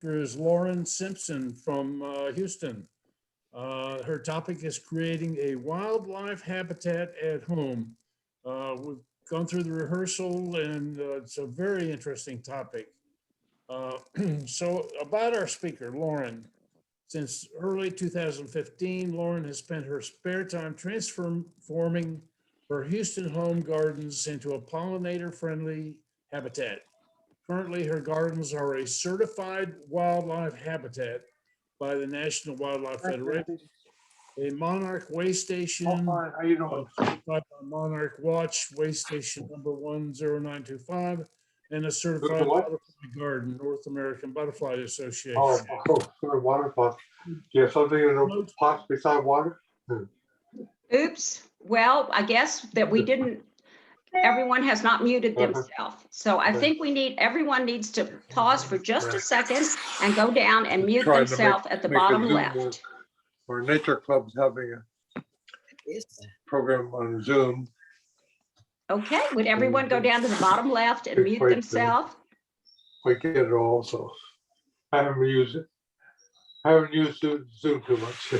is Lauren Simpson from Houston. Her topic is creating a wildlife habitat at home. We've gone through the rehearsal and it's a very interesting topic. Uh, so about our speaker, Lauren, since early 2015, Lauren has spent her spare time transforming her Houston home gardens into a pollinator-friendly habitat. Currently, her gardens are a certified wildlife habitat by the National Wildlife Federation, a monarch way station, How you doing? certified by Monarch Watch, way station number 10925, and a certified what? butterfly garden, North American Butterfly Association. Sorry, water pot. Do you have something in the pots beside water? Oops. Well, I guess that we didn't, everyone has not muted themselves. So I think everyone needs to pause for just a second and go down and mute themselves at the bottom left. Our nature club's having a program on Zoom. Okay, would everyone go down to the bottom left and mute themselves? We get it all, so I haven't used it. I haven't used Zoom too much.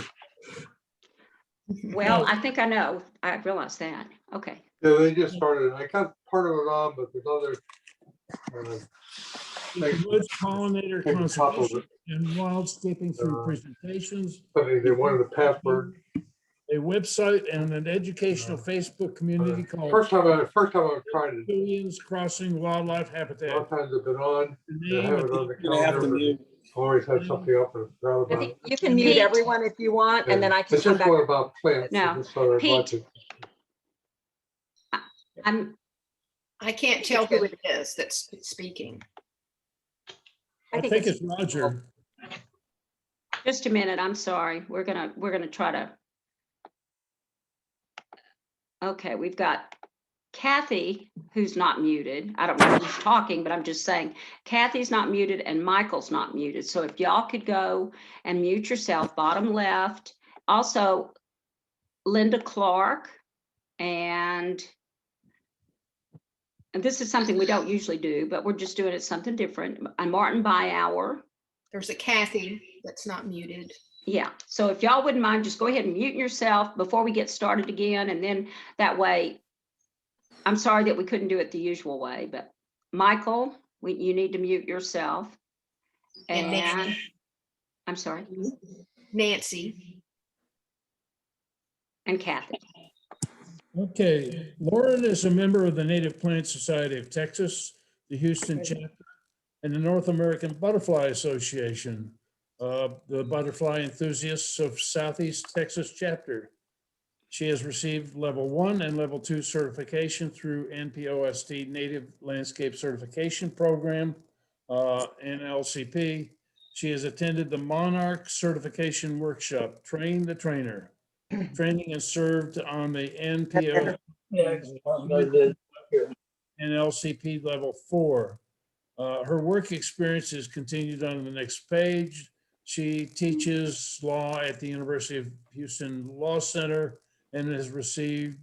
Well, I think I know. I realize that. Okay. Yeah, they just started. I got part of it on, but there's other It promotes pollinator Maybe conservation and wildscaping through presentations, they wanted a password. a website, and an educational Facebook community called First time I've tried it. Billions Crossing Wildlife A lot Habitat. of times I've been on. The I name have of it on the the- calendar. but Always have something up and forgot about it. You can mute Pete. everyone if you want, and then I can It's come just back. one about plants. No. I just thought I'd Pete. like to- I can't tell who it is that's speaking. I think it's Roger. Just a minute. I'm sorry. We're gonna try to. Okay, we've got Kathy, who's not muted. I don't know who's talking, but I'm just saying Kathy's not muted and Michael's not muted. So if y'all could go and mute yourself, bottom left. Also, Linda Clark and this is something we don't usually do, but we're just doing it something different. And Martin Byower. There's a Kathy that's not muted. Yeah, so if y'all wouldn't mind, just go ahead and mute yourself before we get started again, and then that way, I'm sorry that we couldn't do it the usual way, but Michael, you need to mute yourself. And And I'm sorry, Nancy. and Kathy. Okay, Lauren is a member of the Native Plant Society of Texas, the Houston chapter, and the North American Butterfly Association, the Butterfly Enthusiasts of Southeast Texas chapter. She has received level 1 and level 2 certification through NPOST Native Landscape Certification Program, NLCP. She has attended the Monarch Certification Workshop, Train the Trainer, training and served on the NLCP level 4. Her work experience is continued on the next page. She teaches law at the University of Houston Law Center and has received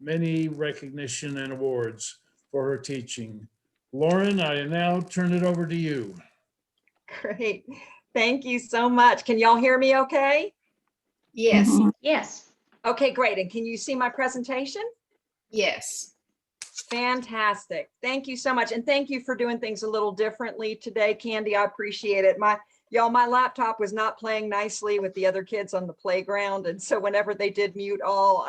many recognition and awards for her teaching. Lauren, I now turn it over to you. Great. Thank you so much. Can y'all hear me okay? Yes, Yes, Okay, great. And can you see my presentation? yes. Fantastic. Thank you so much. And thank you for doing things a little differently today, Candy. I appreciate it. My laptop was not playing nicely with the other kids on the playground. And so whenever they did mute all,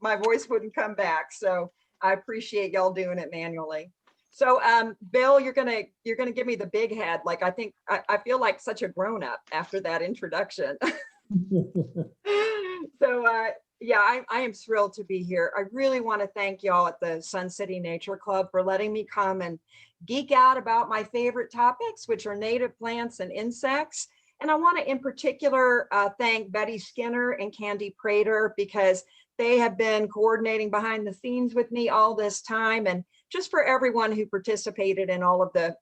my voice wouldn't come back. So I appreciate y'all doing it manually. So Bill, you're gonna give me the big head. Like I feel like such a grown-up after that introduction. So yeah, I am thrilled to be here. I really want to thank y'all at the Sun City Nature Club for letting me come and geek out about my favorite topics, which are native plants and insects. And I want to in particular thank Betty Skinner and Candy Prater because they have been coordinating behind the scenes with me all this time, and just for everyone who participated in all of the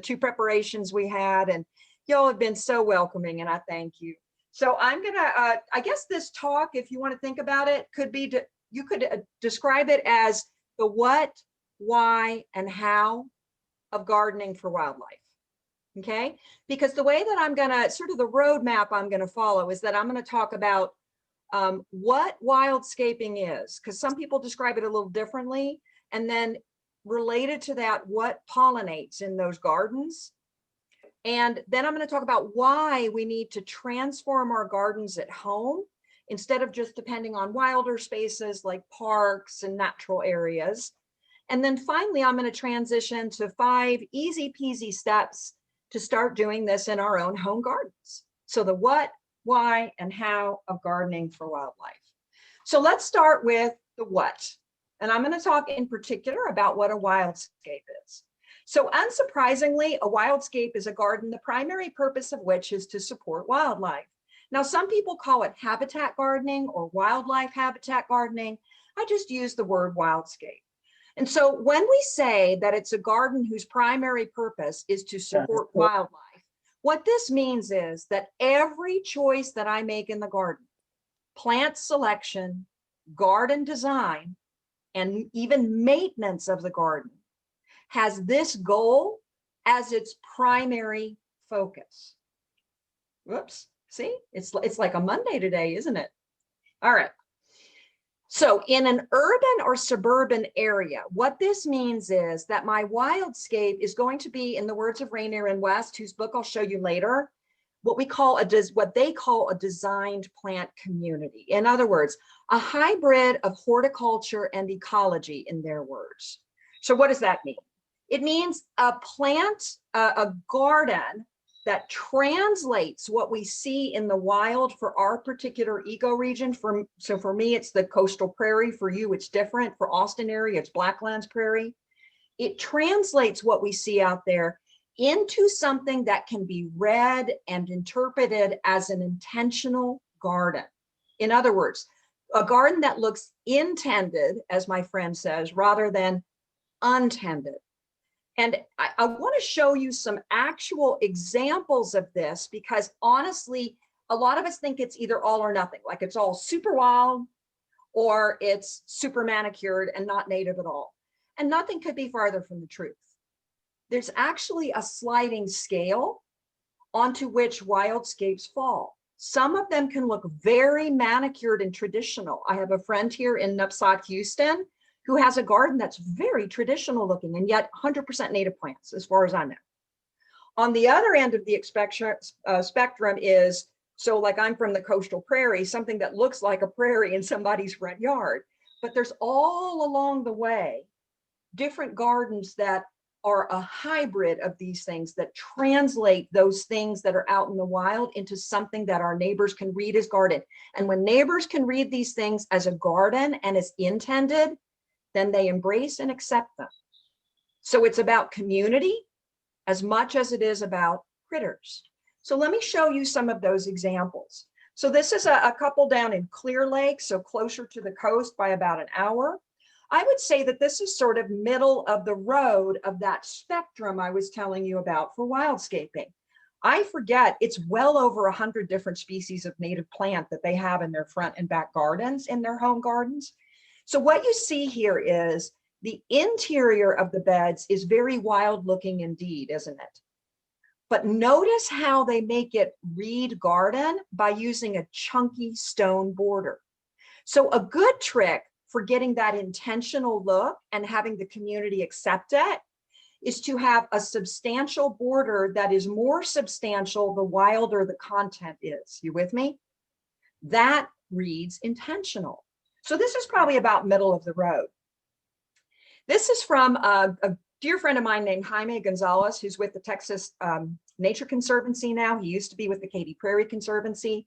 two preparations we had. And y'all have been so welcoming, and I thank you. So I'm gonna, I guess this talk, if you want to think about it, could be, you could describe it as the what, why, and how of gardening for wildlife. Okay, because the way that I'm gonna, sort of the roadmap I'm gonna follow is that I'm gonna talk about what wildscaping is, because some people describe it a little differently. And then related to that, what pollinates in those gardens. And then I'm going to talk about why we need to transform our gardens at home instead of just depending on wilder spaces like parks and natural areas. And then finally, I'm going to transition to 5 easy peasy steps to start doing this in our own home gardens. So the what, why, and how of gardening for wildlife. So let's start with the what. And I'm going to talk in particular about what a wildscape is. So unsurprisingly, a wildscape is a garden, the primary purpose of which is to support wildlife. Now, some people call it habitat gardening or wildlife habitat gardening. I just use the word wildscape. And so when we say that it's a garden whose primary purpose is to support wildlife, what this means is that every choice that I make in the garden, plant selection, garden design, and even maintenance of the garden, has this goal as its primary focus. Whoops, see, it's like a Monday today, isn't it? All right. So in an urban or suburban area, what this means is that my wildscape is going to be, in the words of Rainier and West, whose book I'll show you later, what they call a designed plant community. In other words, a hybrid of horticulture and ecology, in their words. So what does that mean? It means a garden that translates what we see in the wild for our particular ecoregion. So for me, it's the coastal prairie. For you, it's different. For Austin area, it's Blacklands Prairie. It translates what we see out there into something that can be read and interpreted as an intentional garden. In other words, a garden that looks intended, as my friend says, rather than untended. And I want to show you some actual examples of this, because honestly, a lot of us think it's either all or nothing, like it's all super wild or it's super manicured and not native at all. And nothing could be farther from the truth. There's actually a sliding scale onto which wildscapes fall. Some of them can look very manicured and traditional. I have a friend here in Nupsat, Houston, who has a garden that's very traditional looking and yet 100% native plants, as far as I know. On the other end of the spectrum is, so like I'm from the coastal prairie, something that looks like a prairie in somebody's front yard. But there's all along the way different gardens that are a hybrid of these things that translate those things that are out in the wild into something that our neighbors can read as garden. And when neighbors can read these things as a garden and as intended, then they embrace and accept them. So it's about community as much as it is about critters. So let me show you some of those examples. So this is a couple down in Clear Lake, so closer to the coast by about an hour. I would say that this is sort of middle of the road of that spectrum I was telling you about for wildscaping. I forget, it's well over 100 different species of native plant that they have in their front and back gardens, in their home gardens. So what you see here is the interior of the beds is very wild looking indeed, isn't it? But notice how they make it read garden by using a chunky stone border. So a good trick for getting that intentional look and having the community accept it is to have a substantial border that is more substantial the wilder the content is. You with me? That reads intentional. So this is probably about middle of the road. This is from a dear friend of mine named Jaime Gonzalez, who's with the Texas Nature Conservancy now. He used to be with the Katy Prairie Conservancy.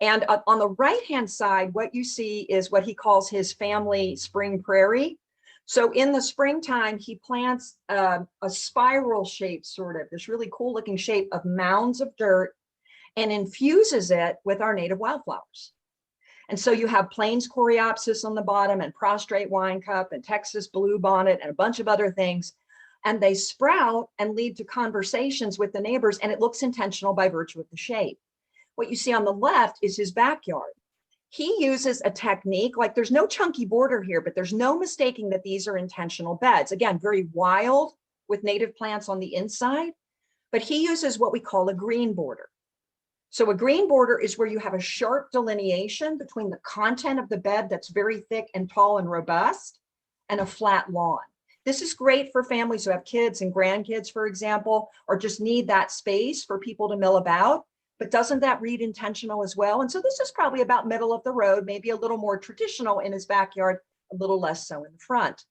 And on the right-hand side, what you see is what he calls his family spring prairie. So in the springtime, he plants a spiral shape, sort of this really cool looking shape of mounds of dirt and infuses it with our native wildflowers. And so you have Plains coreopsis on the bottom and prostrate winecup and Texas bluebonnet and a bunch of other things. And they sprout and lead to conversations with the neighbors, and it looks intentional by virtue of the shape. What you see on the left is his backyard. He uses a technique, like there's no chunky border here, but there's no mistaking that these are intentional beds. Again, very wild with native plants on the inside. but he uses what we call a green border. So a green border is where you have a sharp delineation between the content of the bed that's very thick and tall and robust and a flat lawn. This is great for families who have kids and grandkids, for example, or just need that space for people to mill about. But doesn't that read intentional as well? And so this is probably about middle of the road, maybe a little more traditional in his backyard, a little less so in the front.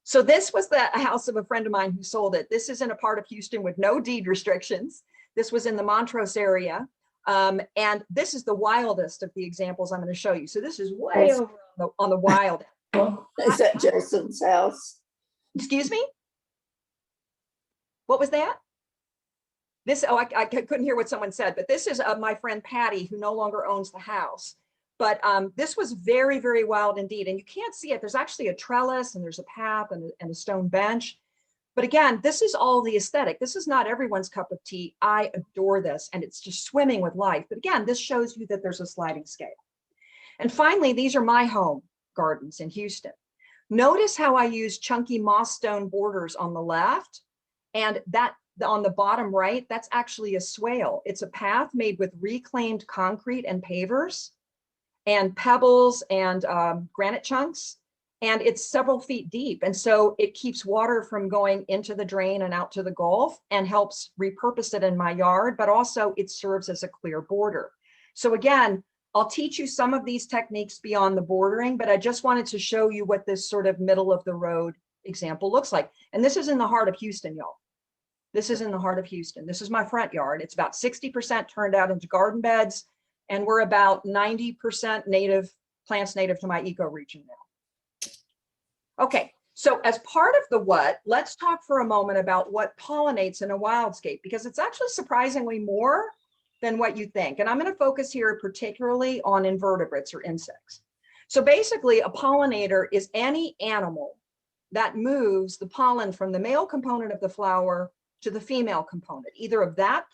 So this was the house of a friend of mine who sold it. This is in a part of Houston with no deed restrictions. This was in the Montrose area. And this is the wildest of the examples I'm going to show you. So this is way over on the wild. Is that Jason's house? Excuse me? What was that? This, oh, I couldn't hear what someone said, but this is my friend Patty, who no longer owns the house. But this was very, very wild indeed. And you can't see it. There's actually a trellis and there's a path and a stone bench. But again, this is all the aesthetic. This is not everyone's cup of tea. I adore this and it's just swimming with life. But again, this shows you that there's a sliding scale. And finally, these are my home gardens in Houston. Notice how I use chunky moss stone borders on the left, and that on the bottom right, that's actually a swale. It's a path made with reclaimed concrete and pavers and pebbles and granite chunks, and it's several feet deep. And so it keeps water from going into the drain and out to the Gulf and helps repurpose it in my yard, but also it serves as a clear border. So again, I'll teach you some of these techniques beyond the bordering, but I just wanted to show you what this sort of middle of the road example looks like. And this is in the heart of Houston, y'all. This is in the heart of Houston. This is my front yard. It's about 60% turned out into garden beds, and we're about 90% native plants native to my ecoregion now. Okay, so as part of the what, let's talk for a moment about what pollinates in a wildscape, because it's actually surprisingly more than what you think. And I'm going to focus here particularly on invertebrates or insects. So basically, a pollinator is any animal that moves the pollen from the male component of the flower to the female component, either of that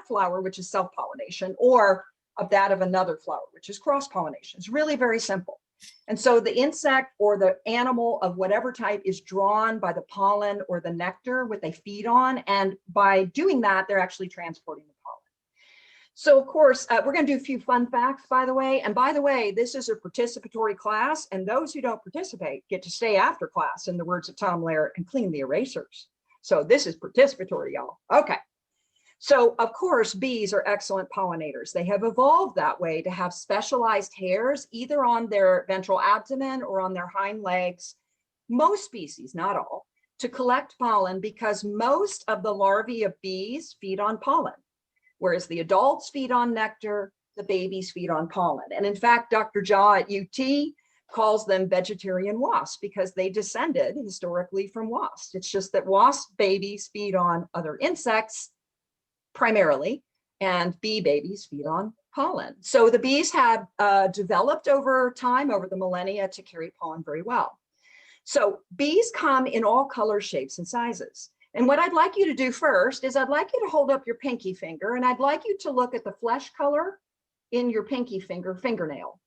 flower, which is self-pollination, or of that of another flower, which is cross-pollination. It's really very simple. And so the insect or the animal of whatever type is drawn by the pollen or the nectar, what they feed on. And by doing that, they're actually transporting the pollen. So of course, we're going to do a few fun facts, by the way. And by the way, this is a participatory class, and those who don't participate get to stay after class, in the words of Tom Lehrer, and clean the erasers. So this is participatory, y'all. Okay. So of course, bees are excellent pollinators. They have evolved that way to have specialized hairs, either on their ventral abdomen or on their hind legs, most species, not all, to collect pollen, because most of the larvae of bees feed on pollen. Whereas the adults feed on nectar, the babies feed on pollen. And in fact, Dr. Jha at UT calls them vegetarian wasps because they descended historically from wasps. It's just that wasp babies feed on other insects primarily, and bee babies feed on pollen. So the bees have developed over time, over the millennia, to carry pollen very well. So bees come in all colors, shapes, and sizes. And what I'd like you to do first is I'd like you to hold up your pinky finger, and I'd like you to look at the flesh color in your pinky fingernail.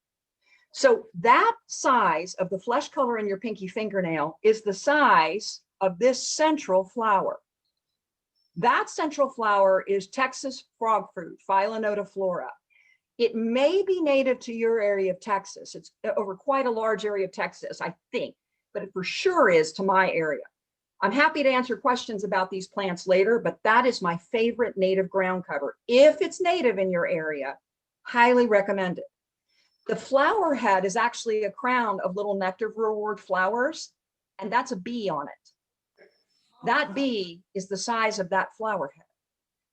So that size of the flesh color in your pinky fingernail is the size of this central flower. That central flower is Texas frog fruit, Phyllonoda. It may be native to your area of Texas. It's over quite a large area of Texas, I think, but it for sure is to my area. I'm happy to answer questions about these plants later, but that is my favorite native ground cover. If it's native in your area, highly recommend it. The flower head is actually a crown of little nectar-reward flowers, and that's a bee on it. That bee is the size of that flower head.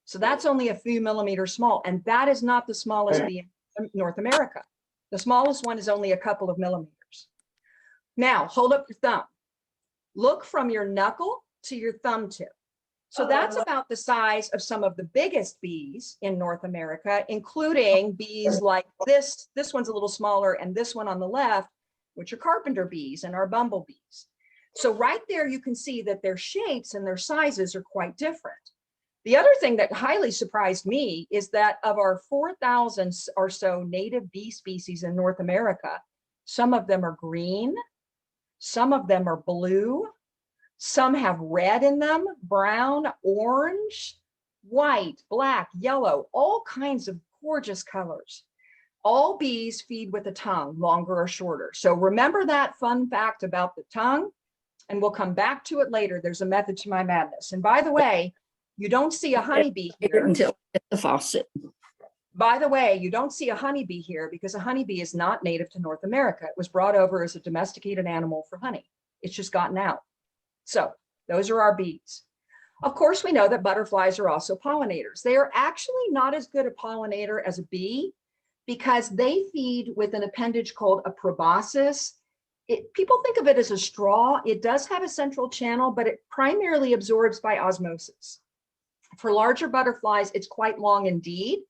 So that's only a few millimeters small, and that is not the smallest bee in North America. The smallest one is only a couple of millimeters. Now, hold up your thumb. Look from your knuckle to your thumb tip. So that's about the size of some of the biggest bees in North America, including bees like this. This one's a little smaller, and this one on the left, which are carpenter bees and our bumblebees. So right there, you can see that their shapes and their sizes are quite different. The other thing that highly surprised me is that of our 4,000 or so native bee species in North America, some of them are green, some of them are blue, some have red in them, brown, orange, white, black, yellow, all kinds of gorgeous colors. All bees feed with a tongue, longer or shorter. So remember that fun fact about the tongue, and we'll come back to it later. There's a method to my madness. And by the way, you don't see a honeybee here. Until we get the faucet. By the way, you don't see a honeybee here because a honeybee is not native to North America. It was brought over as a domesticated animal for honey. It's just gotten out. So those are our bees. Of course, we know that butterflies are also pollinators. They are actually not as good a pollinator as a bee because they feed with an appendage called a proboscis. People think of it as a straw. It does have a central channel, but it primarily absorbs by osmosis. For larger butterflies, it's quite long indeed,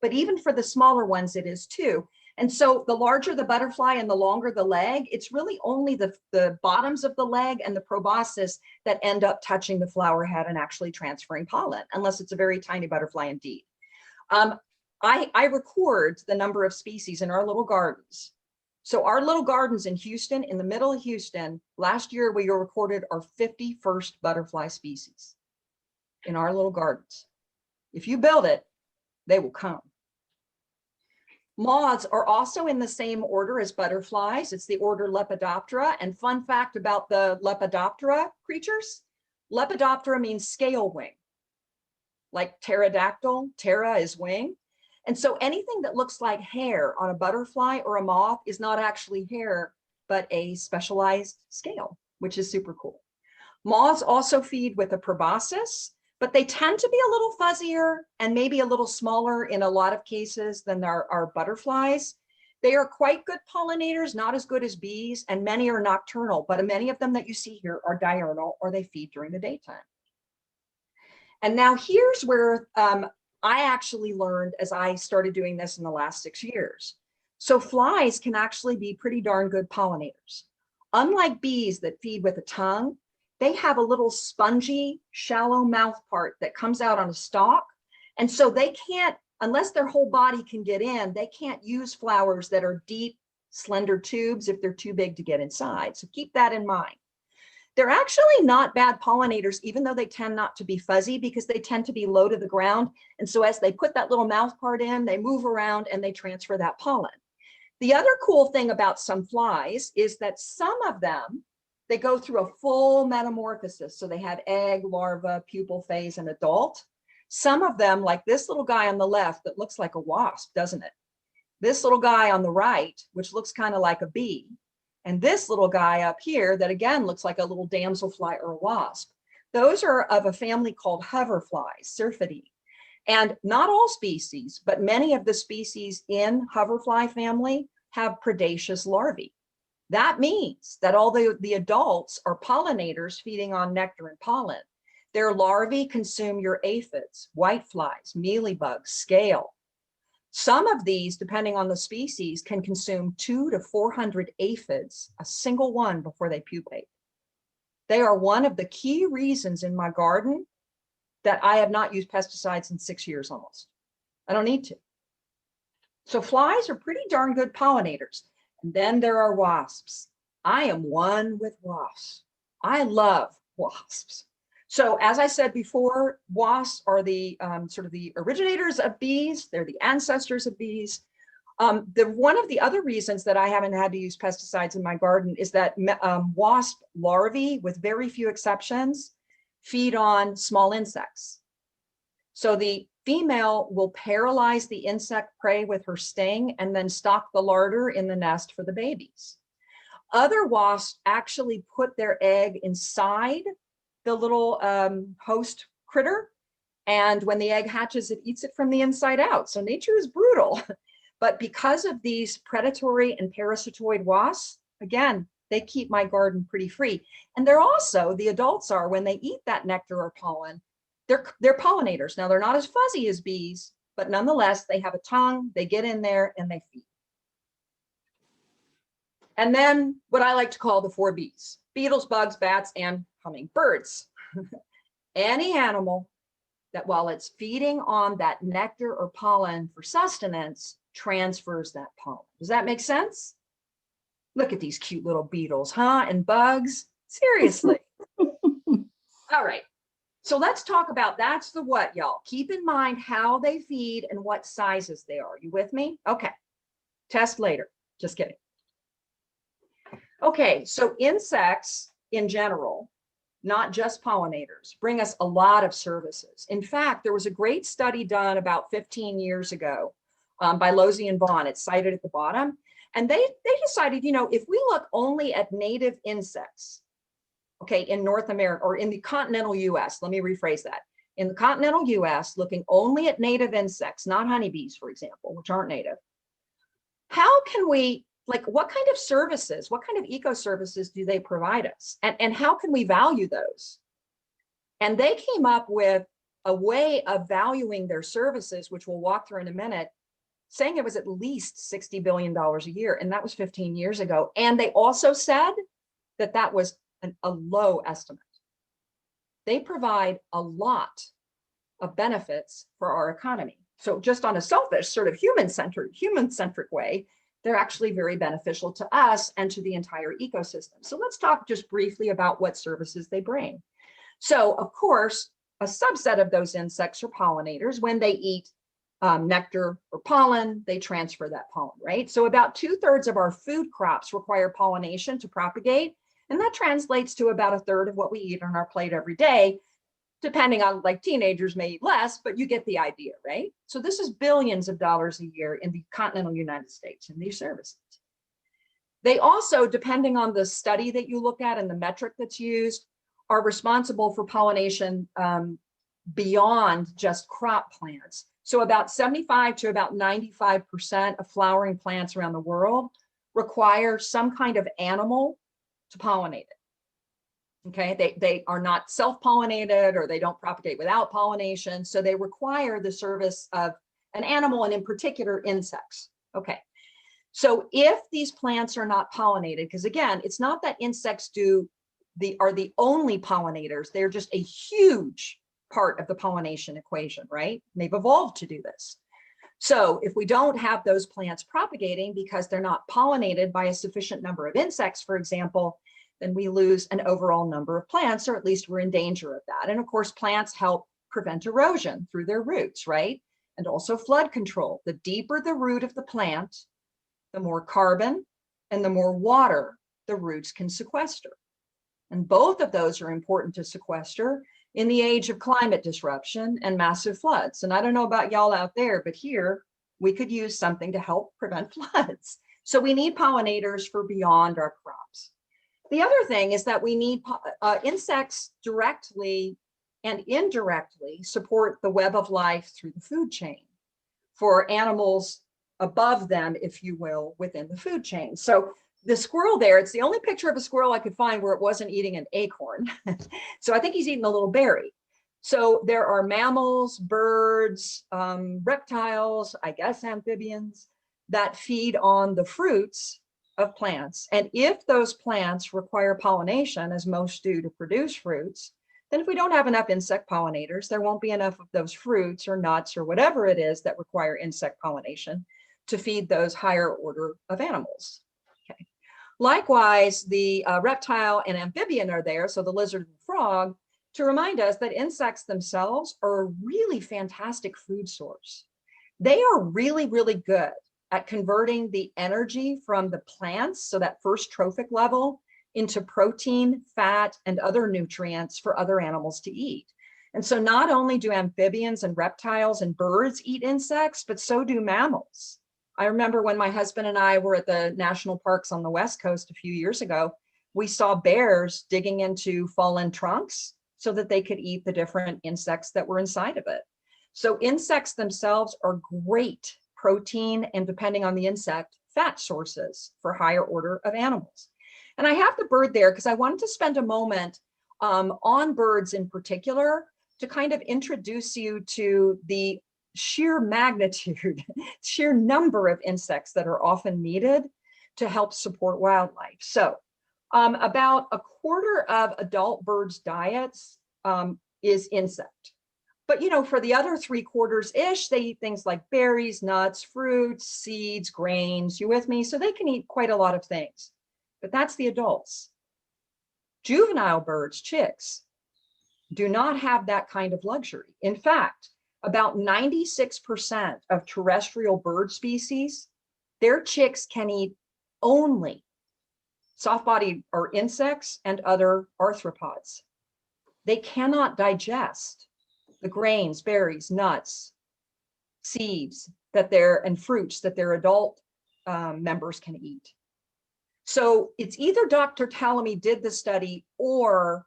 but even for the smaller ones, it is too. And so the larger the butterfly and the longer the leg, it's really only the bottoms of the leg and the proboscis that end up touching the flower head and actually transferring pollen, unless it's a very tiny butterfly indeed. I record the number of species in our little gardens. So our little gardens in Houston, in the middle of Houston, last year we recorded our 51st butterfly species in our little gardens. If you build it, they will come. Moths are also in the same order as butterflies. It's the order Lepidoptera. And fun fact about the Lepidoptera creatures, Lepidoptera means scale wing, like pterodactyl, ptera is wing. And so anything that looks like hair on a butterfly or a moth is not actually hair, but a specialized scale, which is super cool. Moths also feed with a proboscis, but they tend to be a little fuzzier and maybe a little smaller in a lot of cases than our butterflies. They are quite good pollinators, not as good as bees, and many are nocturnal, but many of them that you see here are diurnal or they feed during the daytime. And now here's where I actually learned as I started doing this in the last 6 years. So flies can actually be pretty darn good pollinators. Unlike bees that feed with a tongue, they have a little spongy, shallow mouth part that comes out on a stalk. And so they can't, unless their whole body can get in, they can't use flowers that are deep, slender tubes if they're too big to get inside. So keep that in mind. They're actually not bad pollinators, even though they tend not to be fuzzy because they tend to be low to the ground. And so as they put that little mouth part in, they move around and they transfer that pollen. The other cool thing about some flies is that some of them, they go through a full metamorphosis. So they have egg, larva, pupal phase, and adult. Some of them, like this little guy on the left that looks like a wasp, doesn't it? This little guy on the right, which looks kind of like a bee. And this little guy up here that again looks like a little damselfly or a wasp. Those are of a family called hoverflies, Syrphidae. And not all species, but many of the species in hoverfly family have predaceous larvae. That means that although the adults are pollinators feeding on nectar and pollen, their larvae consume your aphids, whiteflies, mealybugs, scale. Some of these, depending on the species, can consume 200 to 400 aphids, a single one, before they pupate. They are one of the key reasons in my garden that I have not used pesticides in 6 years almost. I don't need to. So flies are pretty darn good pollinators. And then there are wasps. I am one with wasps. I love wasps. So as I said before, wasps are the sort of the originators of bees. They're the ancestors of bees. One of the other reasons that I haven't had to use pesticides in my garden is that wasp larvae, with very few exceptions, feed on small insects. So the female will paralyze the insect prey with her sting and then stock the larder in the nest for the babies. Other wasps actually put their egg inside the little host critter. And when the egg hatches, it eats it from the inside out. So nature is brutal. But because of these predatory and parasitoid wasps, again, they keep my garden pretty free. And they're also, the adults are, when they eat that nectar or pollen, they're pollinators. Now, they're not as fuzzy as bees, but nonetheless, they have a tongue, they get in there and they feed. And then what I like to call the 4 Bs: beetles, bugs, bats, and hummingbirds. Any animal that while it's feeding on that nectar or pollen for sustenance, transfers that pollen. Does that make sense? Look at these cute little beetles, huh? And bugs, seriously. All right. So let's talk about, that's the what, y'all. Keep in mind how they feed and what sizes they are. You with me? Okay. Test later. Just kidding. Okay, so insects in general, not just pollinators, bring us a lot of services. In fact, there was a great study done about 15 years ago by Losey and Vaughn. It's cited at the bottom. And they decided, you know, if we look only at native insects, okay, in North America or in the continental US, let me rephrase that. In the continental US, looking only at native insects, not honeybees, for example, which aren't native, how can we, like, what kind of services, what kind of eco services do they provide us? And how can we value those? And they came up with a way of valuing their services, which we'll walk through in a minute, saying it was at least $60 billion a year. And that was 15 years ago. And they also said that that was a low estimate. They provide a lot of benefits for our economy. So just on a selfish, sort of human-centric way, they're actually very beneficial to us and to the entire ecosystem. So let's talk just briefly about what services they bring. So of course, a subset of those insects are pollinators. When they eat nectar or pollen, they transfer that pollen, right? So about 2/3 of our food crops require pollination to propagate. And that translates to about 1/3 of what we eat on our plate every day, depending on, like, teenagers may eat less, but you get the idea, right? So this is billions of dollars a year in the continental United States in these services. They also, depending on the study that you look at and the metric that's used, are responsible for pollination beyond just crop plants. So about 75 to about 95% of flowering plants around the world require some kind of animal to pollinate it. Okay, they are not self-pollinated, or they don't propagate without pollination. So they require the service of an animal, and in particular insects. Okay, so if these plants are not pollinated, because again, it's not that insects are the only pollinators, they're just a huge part of the pollination equation, right? And they've evolved to do this. So if we don't have those plants propagating because they're not pollinated by a sufficient number of insects, for example, then we lose an overall number of plants, or at least we're in danger of that. And of course, plants help prevent erosion through their roots, right? And also flood control. The deeper the root of the plant, the more carbon and the more water the roots can sequester. And both of those are important to sequester in the age of climate disruption and massive floods. And I don't know about y'all out there, but here we could use something to help prevent floods. So we need pollinators for beyond our crops. The other thing is that we need insects directly and indirectly support the web of life through the food chain for animals above them, if you will, within the food chain. So the squirrel there, it's the only picture of a squirrel I could find where it wasn't eating an acorn. So I think he's eating a little berry. So there are mammals, birds, reptiles, I guess amphibians, that feed on the fruits of plants. And if those plants require pollination, as most do to produce fruits, then if we don't have enough insect pollinators, there won't be enough of those fruits or nuts or whatever it is that require insect pollination to feed those higher order of animals. Okay. Likewise, the reptile and amphibian are there, so the lizard and frog, to remind us that insects themselves are a really fantastic food source. They are really, really good at converting the energy from the plants, so that first trophic level, into protein, fat, and other nutrients for other animals to eat. And so not only do amphibians and reptiles and birds eat insects, but so do mammals. I remember when my husband and I were at the national parks on the West Coast a few years ago, we saw bears digging into fallen trunks so that they could eat the different insects that were inside of it. So insects themselves are great protein, and depending on the insect, fat sources for higher order of animals. And I have the bird there because I wanted to spend a moment on birds in particular to kind of introduce you to the sheer magnitude, sheer number of insects that are often needed to help support wildlife. So about 1/4 of adult birds' diets is insect. But, you know, for the other 3/4-ish, they eat things like berries, nuts, fruits, seeds, grains. You with me? So they can eat quite a lot of things. But that's the adults. Juvenile birds, chicks, do not have that kind of luxury. In fact, about 96% of terrestrial bird species, their chicks can eat only soft-bodied or insects and other arthropods. They cannot digest the grains, berries, nuts, seeds and fruits that their adult members can eat. So it's either Dr. Tallamy did the study or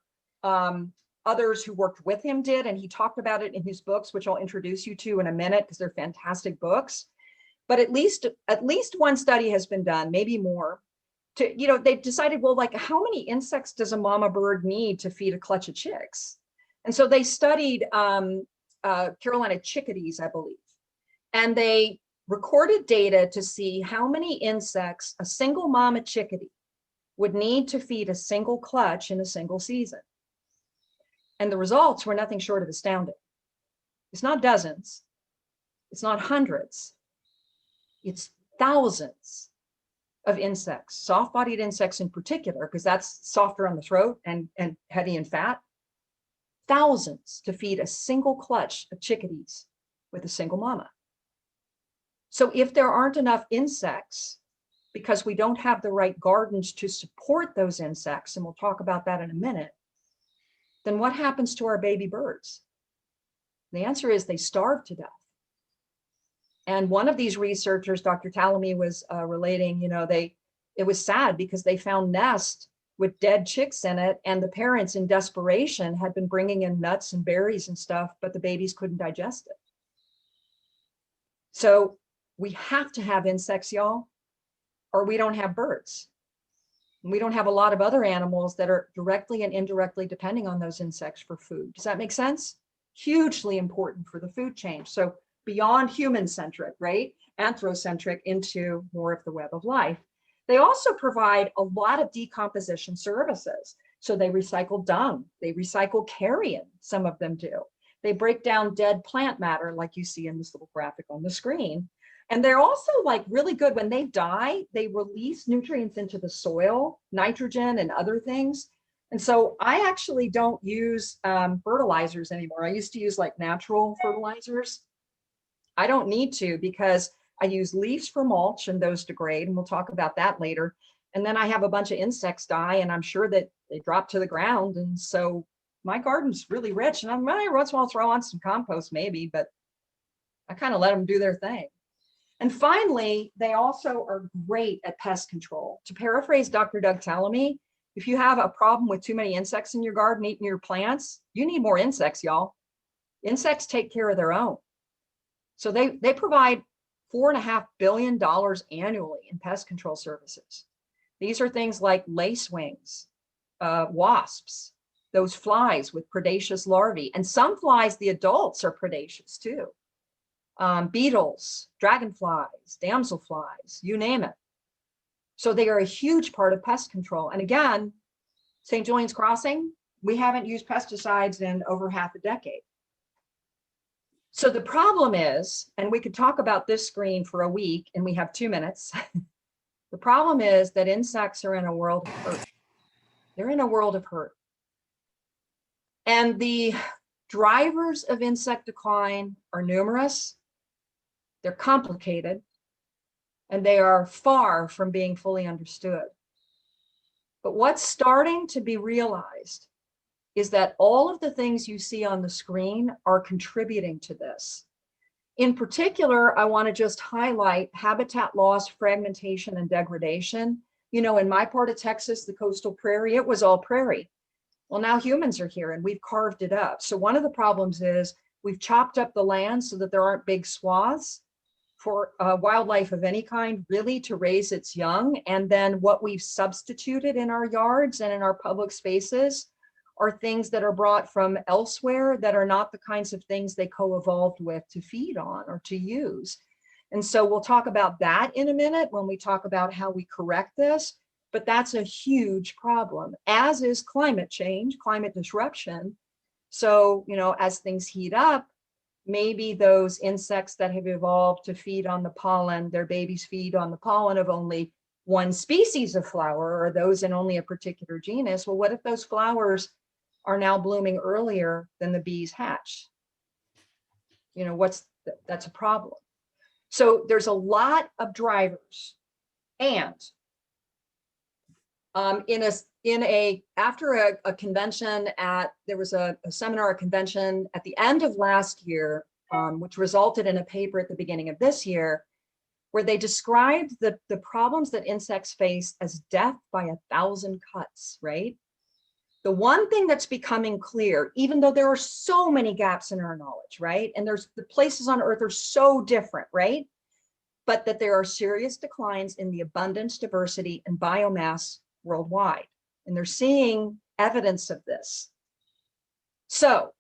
others who worked with him did, and he talked about it in his books, which I'll introduce you to in a minute because they're fantastic books. But at least one study has been done, maybe more. They've decided, well, like, how many insects does a mama bird need to feed a clutch of chicks? And so they studied Carolina chickadees, I believe, and they recorded data to see how many insects a single mama chickadee would need to feed a single clutch in a single season. And the results were nothing short of astounding. It's not dozens, it's not hundreds, it's thousands of insects, soft-bodied insects in particular, because that's softer on the throat and heavy in fat. Thousands to feed a single clutch of chickadees with a single mama. So if there aren't enough insects, because we don't have the right gardens to support those insects, and we'll talk about that in a minute, then what happens to our baby birds? The answer is they starve to death. And one of these researchers, Dr. Tallamy, was relating, it was sad because they found nests with dead chicks in it, and the parents in desperation had been bringing in nuts and berries and stuff, but the babies couldn't digest it. So we have to have insects, y'all, or we don't have birds. We don't have a lot of other animals that are directly and indirectly depending on those insects for food. Does that make sense? Hugely important for the food chain. So beyond human-centric, right? Anthrocentric into more of the web of life. They also provide a lot of decomposition services. So they recycle dung, they recycle carrion, some of them do. They break down dead plant matter like you see in this little graphic on the screen. And they're also like really good when they die, they release nutrients into the soil, nitrogen and other things. And so I actually don't use fertilizers anymore. I used to use like natural fertilizers. I don't need to because I use leaves for mulch and those degrade, and we'll talk about that later. And then I have a bunch of insects die, and I'm sure that they drop to the ground. And so my garden's really rich, and I'm once in a while throw on some compost maybe, but I kind of let them do their thing. And finally, they also are great at pest control. To paraphrase Dr. Doug Tallamy, if you have a problem with too many insects in your garden eating your plants, you need more insects, y'all. Insects take care of their own. So they provide $4.5 billion annually in pest control services. These are things like lacewings, wasps, those flies with predaceous larvae, and some flies, the adults are predaceous too. Beetles, dragonflies, damselflies, you name it. So they are a huge part of pest control. And again, St. Julian's Crossing, we haven't used pesticides in over half a decade. So the problem is, and we could talk about this screen for a week and we have 2 minutes. The problem is that insects are in a world of hurt. They're in a world of hurt. And the drivers of insect decline are numerous, they're complicated, and they are far from being fully understood. But what's starting to be realized is that all of the things you see on the screen are contributing to this. In particular, I want to just highlight habitat loss, fragmentation, and degradation. In my part of Texas, the coastal prairie, it was all prairie. Well, now humans are here and we've carved it up. So one of the problems is we've chopped up the land so that there aren't big swaths for wildlife of any kind really to raise its young. And then what we've substituted in our yards and in our public spaces are things that are brought from elsewhere that are not the kinds of things they co-evolved with to feed on or to use. And so we'll talk about that in a minute when we talk about how we correct this, but that's a huge problem, as is climate change, climate disruption. So, as things heat up, maybe those insects that have evolved to feed on the pollen, their babies feed on the pollen of only one species of flower or those in only a particular genus. Well, what if those flowers are now blooming earlier than the bees hatch. You know, that's a problem. So there's a lot of drivers. And after a convention there was a seminar, a convention at the end of last year, which resulted in a paper at the beginning of this year, where they described the problems that insects face as death by 1,000 cuts, right? The one thing that's becoming clear, even though there are so many gaps in our knowledge, right? And the places on Earth are so different, right? But that there are serious declines in the abundance, diversity, and biomass worldwide. And they're seeing evidence of this. So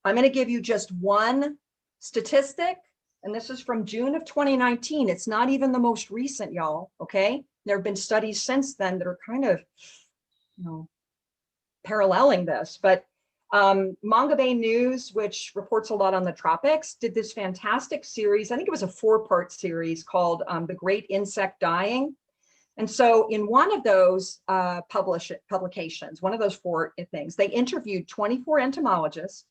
I'm going to give you just one statistic, and this is from June of 2019. It's not even the most recent, y'all, okay? There have been studies since then that are kind of, you know, paralleling this, but Manga Bay News, which reports a lot on the tropics, did this fantastic series. I think it was a 4-part series called The Great Insect Dying. And so in one of those publications, one of those 4 things, they interviewed 24 entomologists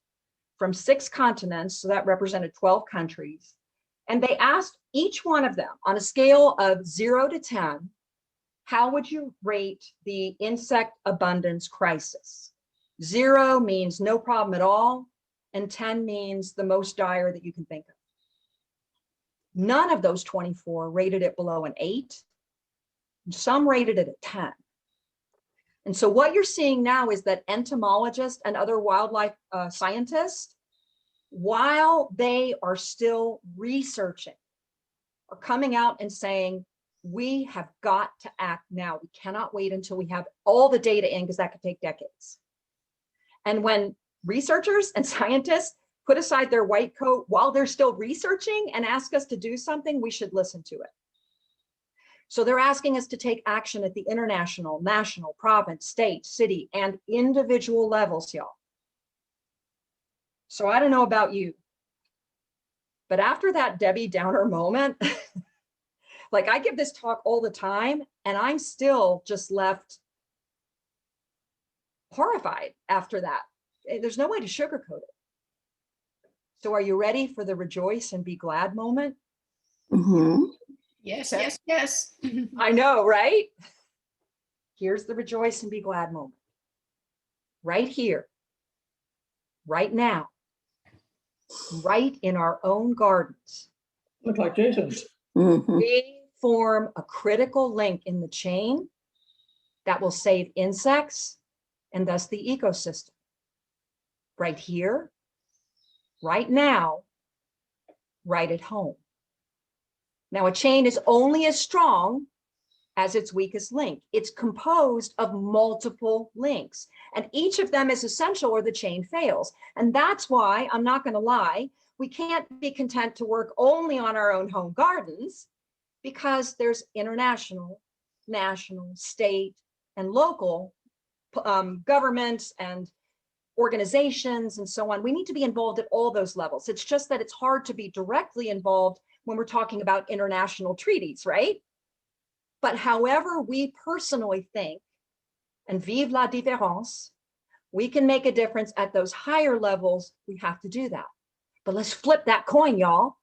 from 6 continents, so that represented 12 countries. And they asked each one of them on a scale of 0 to 10, how would you rate the insect abundance crisis? 0 means no problem at all, and 10 means the most dire that you can think of. None of those 24 rated it below an 8. Some rated it a 10. And so what you're seeing now is that entomologists and other wildlife scientists, while they are still researching, are coming out and saying, we have got to act now. We cannot wait until we have all the data in, because that could take decades. And when researchers and scientists put aside their white coat while they're still researching and ask us to do something, we should listen to it. So they're asking us to take action at the international, national, province, state, city, and individual levels, y'all. So I don't know about you, but after that Debbie Downer moment, like I give this talk all the time and I'm still just left horrified after that. There's no way to sugarcoat it. So are you ready for the rejoice and be glad moment? Mm-hmm. Yes, yes, yes. I know, right? Here's the rejoice and be glad moment. Right here, right now, right in our own gardens. Look like Jason's. Mm-hmm. We form a critical link in the chain that will save insects and thus the ecosystem. Right here, right now, right at home. Now, a chain is only as strong as its weakest link. It's composed of multiple links, and each of them is essential or the chain fails. And that's why, I'm not going to lie, we can't be content to work only on our own home gardens, because there's international, national, state, and local governments and organizations and so on. We need to be involved at all those levels. It's just that it's hard to be directly involved when we're talking about international treaties, right? But however we personally think, and vive la différence, we can make a difference at those higher levels. We have to do that. But let's flip that coin, y'all.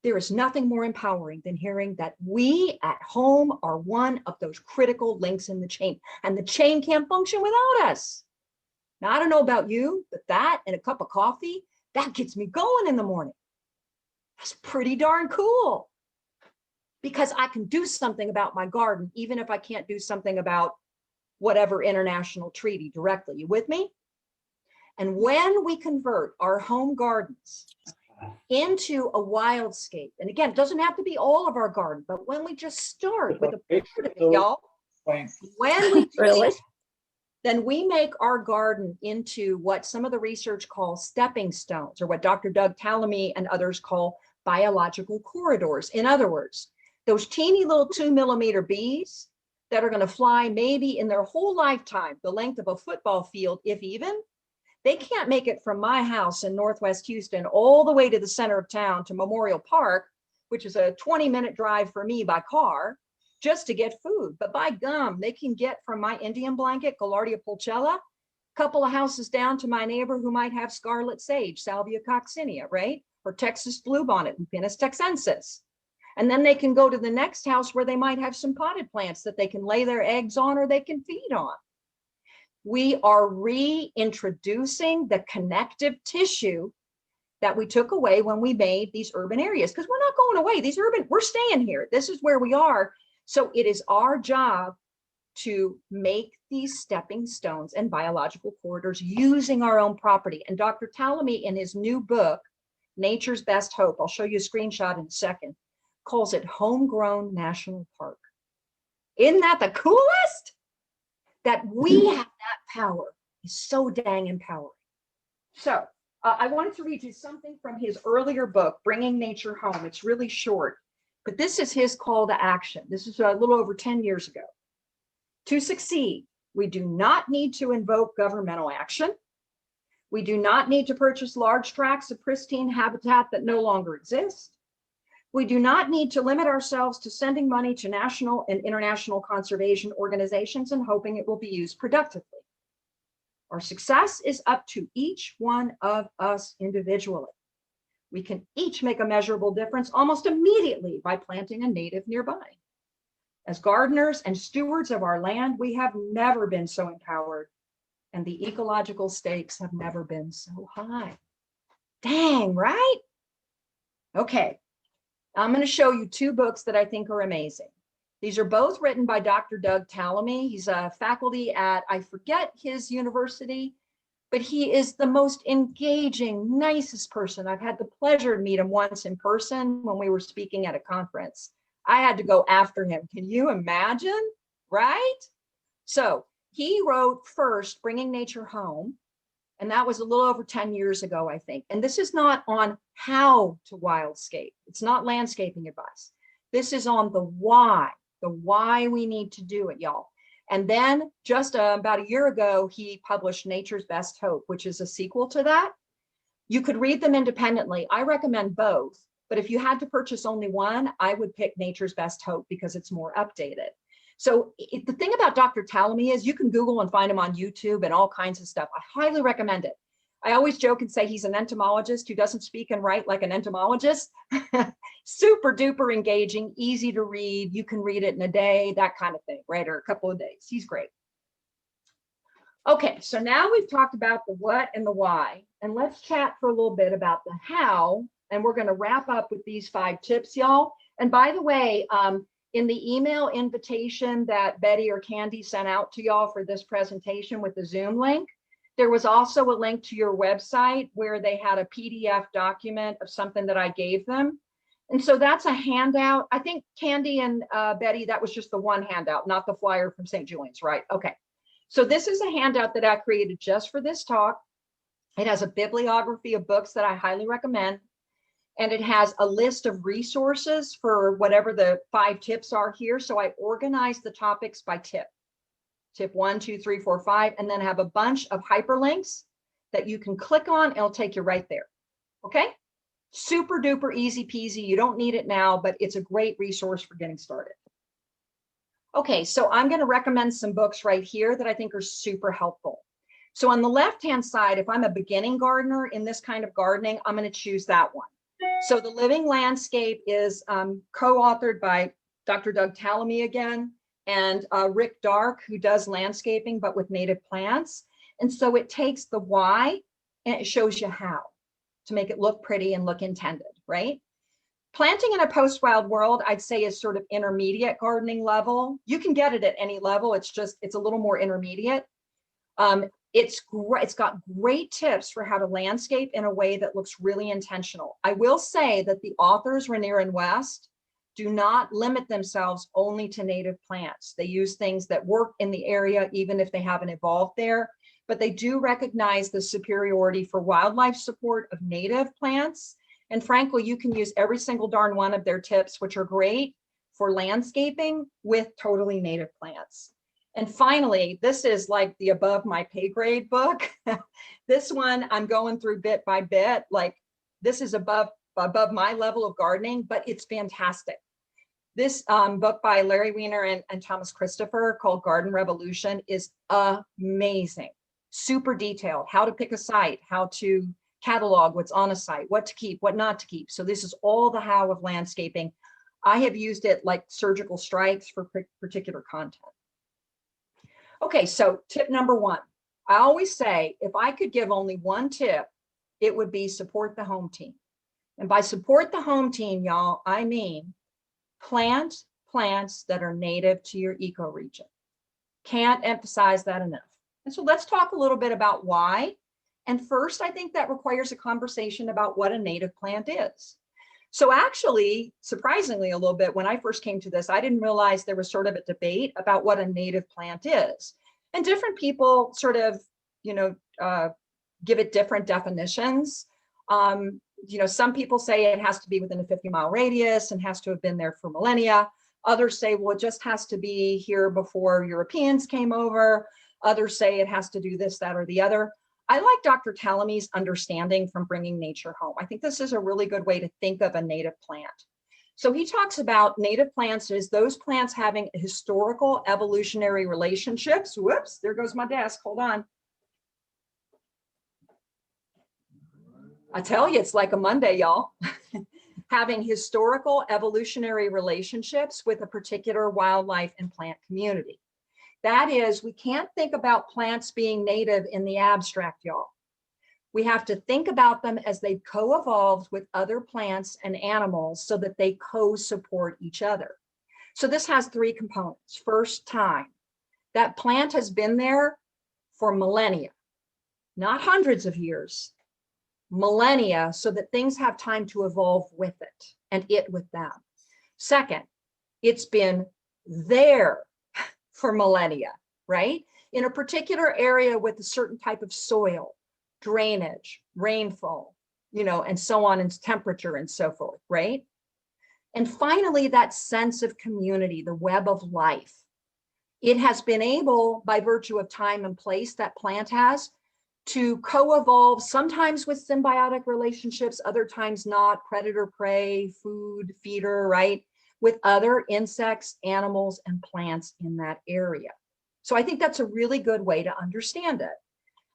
There is nothing more empowering than hearing that we at home are one of those critical links in the chain, and the chain can't function without us. Now, I don't know about you, but that and a cup of coffee, that gets me going in the morning. That's pretty darn cool, because I can do something about my garden, even if I can't do something about whatever international treaty directly. You with me? And when we convert our home gardens into a wildscape, and again, it doesn't have to be all of our garden, but when we just start with a part of it, y'all, when we do Really? it, then we make our garden into what some of the research calls stepping stones, or what Dr. Doug Tallamy and others call biological corridors. In other words, those teeny little 2-millimeter bees that are going to fly maybe in their whole lifetime the length of a football field, if even, they can't make it from my house in Northwest Houston all the way to the center of town to Memorial Park, which is a 20-minute drive for me by car, just to get food. But by gum, they can get from my Indian blanket, Gaillardia pulchella, couple of houses down to my neighbor who might have scarlet sage, Salvia coccinea, right? Or Texas bluebonnet, Lupinus texensis. And then they can go to the next house where they might have some potted plants that they can lay their eggs on or they can feed on. We are reintroducing the connective tissue that we took away when we made these urban areas, because we're not going away. These urban, we're staying here. This is where we are. So it is our job to make these stepping stones and biological corridors using our own property. And Dr. Tallamy, in his new book, Nature's Best Hope, I'll show you a screenshot in a second, calls it Homegrown National Park. Isn't that the coolest? That we have that power is so dang empowering. So I wanted to read you something from his earlier book, Bringing Nature Home. It's really short, but this is his call to action. This is a little over 10 years ago. To succeed, we do not need to invoke governmental action. We do not need to purchase large tracts of pristine habitat that no longer exist. We do not need to limit ourselves to sending money to national and international conservation organizations and hoping it will be used productively. Our success is up to each one of us individually. We can each make a measurable difference almost immediately by planting a native nearby. As gardeners and stewards of our land, we have never been so empowered, and the ecological stakes have never been so high. Dang, right? Okay, I'm going to show you two books that I think are amazing. These are both written by Dr. Doug Tallamy. He's a faculty at, I forget his university, but he is the most engaging, nicest person. I've had the pleasure to meet him once in person when we were speaking at a conference. I had to go after him. Can you imagine? Right? So he wrote first Bringing Nature Home, and that was a little over 10 years ago, I think. And this is not on how to wildscape. It's not landscaping advice. This is on the why we need to do it, y'all. And then just about a year ago, he published Nature's Best Hope, which is a sequel to that. You could read them independently. I recommend both, but if you had to purchase only one, I would pick Nature's Best Hope because it's more updated. So the thing about Dr. Tallamy is you can Google and find him on YouTube and all kinds of stuff. I highly recommend it. I always joke and say he's an entomologist who doesn't speak and write like an entomologist. Super duper engaging, easy to read. You can read it in a day, that kind of thing, right? Or a couple of days. He's great. Okay, so now we've talked about the what and the why, and let's chat for a little bit about the how, and we're going to wrap up with these 5 tips, y'all. And by the way, in the email invitation that Betty or Candy sent out to y'all for this presentation with the Zoom link, there was also a link to your website where they had a PDF document of something that I gave them. And so that's a handout. I think Candy and Betty, that was just the one handout, not the flyer from St. Julian's, right? Okay. So this is a handout that I created just for this talk. It has a bibliography of books that I highly recommend. And it has a list of resources for whatever the 5 tips are here. So I organized the topics by tip. Tip 1, 2, 3, 4, 5, and then have a bunch of hyperlinks that you can click on. And it'll take you right there. Okay. Super duper easy peasy. You don't need it now, but it's a great resource for getting started. Okay, so I'm going to recommend some books right here that I think are super helpful. So on the left-hand side, if I'm a beginning gardener in this kind of gardening, I'm going to choose that one. So The Living Landscape is co-authored by Dr. Doug Tallamy again, and Rick Dark, who does landscaping, but with native plants. And so it takes the why and it shows you how to make it look pretty and look intended, right? Planting in a post-wild world, I'd say, is sort of intermediate gardening level. You can get it at any level. It's a little more intermediate. It's great. It's got great tips for how to landscape in a way that looks really intentional. I will say that the authors, Rainier and West, do not limit themselves only to native plants. They use things that work in the area, even if they haven't evolved there, but they do recognize the superiority for wildlife support of native plants. And frankly, you can use every single darn one of their tips, which are great for landscaping with totally native plants. And finally, this is like the above my pay grade book. This one I'm going through bit by bit. Like this is above my level of gardening, but it's fantastic. This book by Larry Weiner and Thomas Christopher called Garden Revolution is amazing. super detailed, how to pick a site, how to catalog what's on a site, what to keep, what not to keep. So this is all the how of landscaping. I have used it like surgical strikes for particular content. Okay, so tip number one, I always say, if I could give only one tip, it would be support the home team. And by support the home team, y'all, I mean plant plants that are native to your ecoregion. Can't emphasize that enough. And so let's talk a little bit about why. And first, I think that requires a conversation about what a native plant is. So actually, surprisingly a little bit, when I first came to this, I didn't realize there was sort of a debate about what a native plant is. And different people sort of, give it different definitions. Some people say it has to be within a 50-mile radius and has to have been there for millennia. Others say, well, it just has to be here before Europeans came over. Others say it has to do this, that, or the other. I like Dr. Tallamy's understanding from Bringing Nature Home. I think this is a really good way to think of a native plant. So he talks about native plants as those plants having historical evolutionary relationships. Whoops, there goes my desk, hold on. I tell you, it's like a Monday, y'all. Having historical evolutionary relationships with a particular wildlife and plant community. That is, we can't think about plants being native in the abstract, y'all. We have to think about them as they co-evolved with other plants and animals so that they co-support each other. So this has three components. First, time. That plant has been there for millennia, not hundreds of years, millennia, so that things have time to evolve with it and it with them. Second, it's been there for millennia, right? In a particular area with a certain type of soil, drainage, rainfall, and so on, and temperature and so forth, right? And finally, that sense of community, the web of life. It has been able, by virtue of time and place that plant has, to co-evolve, sometimes with symbiotic relationships, other times not, predator, prey, food, feeder, right? With other insects, animals, and plants in that area. So I think that's a really good way to understand it.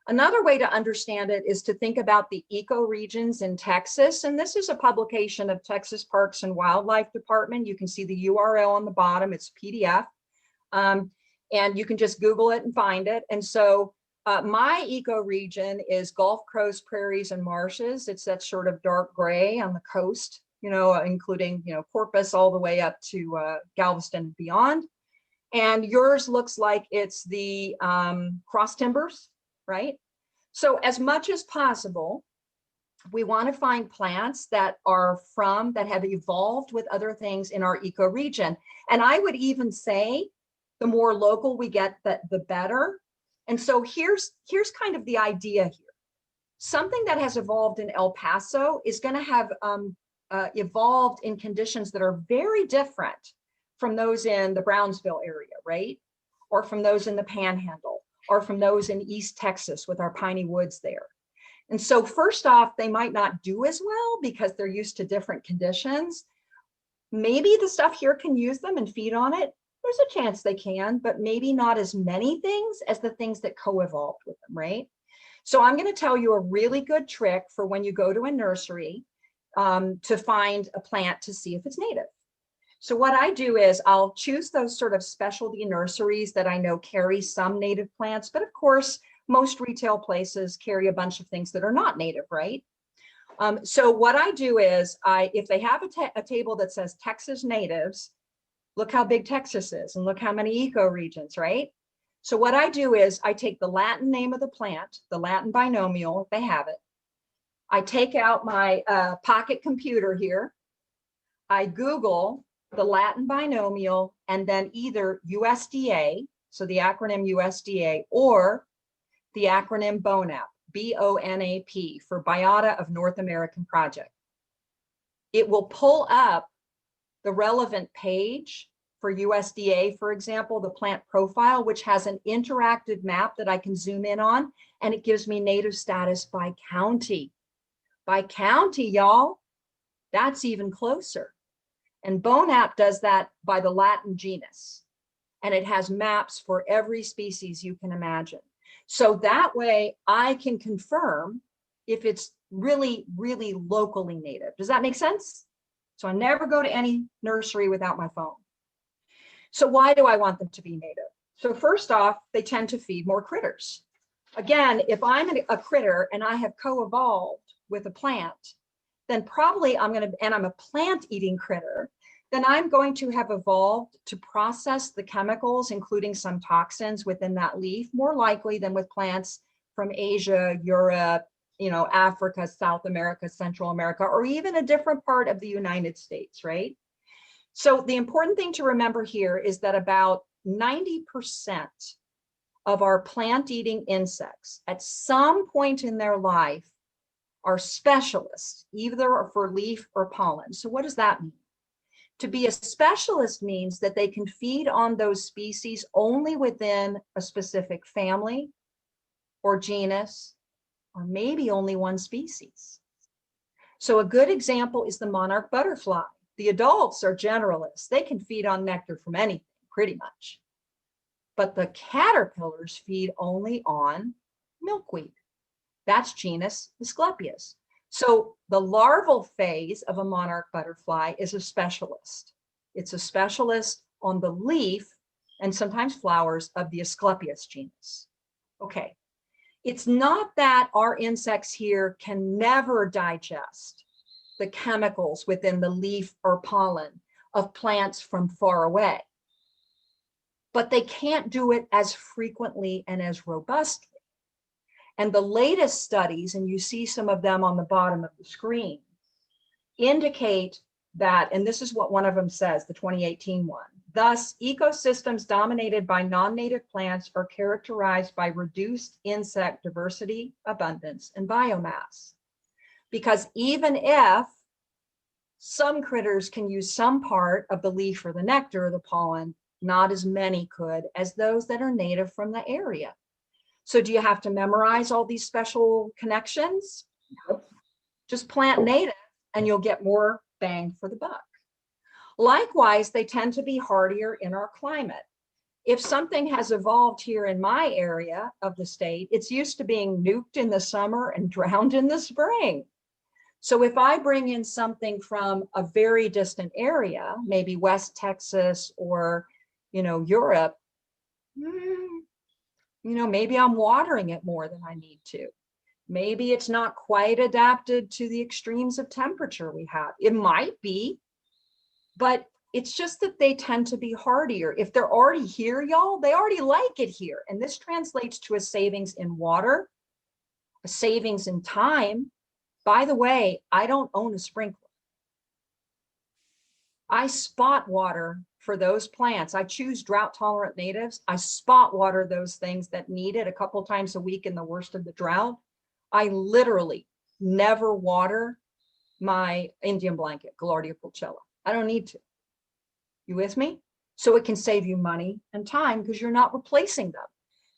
Another way to understand it is to think about the ecoregions in Texas. And this is a publication of Texas Parks and Wildlife Department. You can see the URL on the bottom, it's PDF. And you can just Google it and find it. And so my ecoregion is Gulf Coast prairies and marshes. It's that sort of dark gray on the coast, including, Corpus all the way up to Galveston and beyond. And yours looks like it's the cross timbers, right? So as much as possible, we want to find plants that have evolved with other things in our ecoregion. And I would even say the more local we get, the better. And so here's kind of the idea here. Something that has evolved in El Paso is going to have evolved in conditions that are very different from those in the Brownsville area, right? Or from those in the Panhandle, or from those in East Texas with our piney woods there. And so first off, they might not do as well because they're used to different conditions. Maybe the stuff here can use them and feed on it. There's a chance they can, but maybe not as many things as the things that co-evolved with them, right? So I'm going to tell you a really good trick for when you go to a nursery to find a plant to see if it's native. So what I do is I'll choose those sort of specialty nurseries that I know carry some native plants, but of course, most retail places carry a bunch of things that are not native, right? So what I do is if they have a table that says Texas natives, look how big Texas is and look how many ecoregions, right? So what I do is I take the Latin name of the plant, the Latin binomial, if they have it. I take out my pocket computer here. I Google the Latin binomial and then either USDA, so the acronym USDA, or the acronym BONAP, B-O-N-A-P, for Biota of North American Project. It will pull up the relevant page for USDA, for example, the plant profile, which has an interactive map that I can zoom in on, and it gives me native status by county. By county, y'all, that's even closer. And BONAP does that by the Latin genus, and it has maps for every species you can imagine. So that way I can confirm if it's really, really locally native. Does that make sense? So I never go to any nursery without my phone. So why do I want them to be native? So first off, they tend to feed more critters. Again, if I'm a critter and I have co-evolved with a plant, then probably I'm a plant eating critter, then I'm going to have evolved to process the chemicals, including some toxins within that leaf, more likely than with plants from Asia, Europe, Africa, South America, Central America, or even a different part of the United States, right? So the important thing to remember here is that about 90% of our plant-eating insects at some point in their life are specialists, either for leaf or pollen. So what does that mean? To be a specialist means that they can feed on those species only within a specific family or genus, or maybe only one species. So a good example is the monarch butterfly. The adults are generalists. They can feed on nectar from anything, pretty much. But the caterpillars feed only on milkweed. That's genus Asclepias. So the larval phase of a monarch butterfly is a specialist. It's a specialist on the leaf and sometimes flowers of the Asclepias genus. Okay, it's not that our insects here can never digest the chemicals within the leaf or pollen of plants from far away, but they can't do it as frequently and as robustly. And the latest studies, and you see some of them on the bottom of the screen, indicate that, and this is what one of them says, the 2018 one, thus ecosystems dominated by non-native plants are characterized by reduced insect diversity, abundance, and biomass. Because even if some critters can use some part of the leaf or the nectar or the pollen, not as many could as those that are native from the area. So do you have to memorize all these special connections? Nope. Just plant native and you'll get more bang for the buck. Likewise, they tend to be hardier in our climate. If something has evolved here in my area of the state, it's used to being nuked in the summer and drowned in the spring. So if I bring in something from a very distant area, maybe West Texas or, Europe, maybe I'm watering it more than I need to. Maybe it's not quite adapted to the extremes of temperature we have. It might be, but it's just that they tend to be hardier. If they're already here, y'all, they already like it here. And this translates to a savings in water, a savings in time. By the way, I don't own a sprinkler. I spot water for those plants. I choose drought tolerant natives. I spot water those things that need it a couple times a week in the worst of the drought. I literally never water my Indian blanket, Gaillardia pulchella. I don't need to. You with me? So it can save you money and time because you're not replacing them.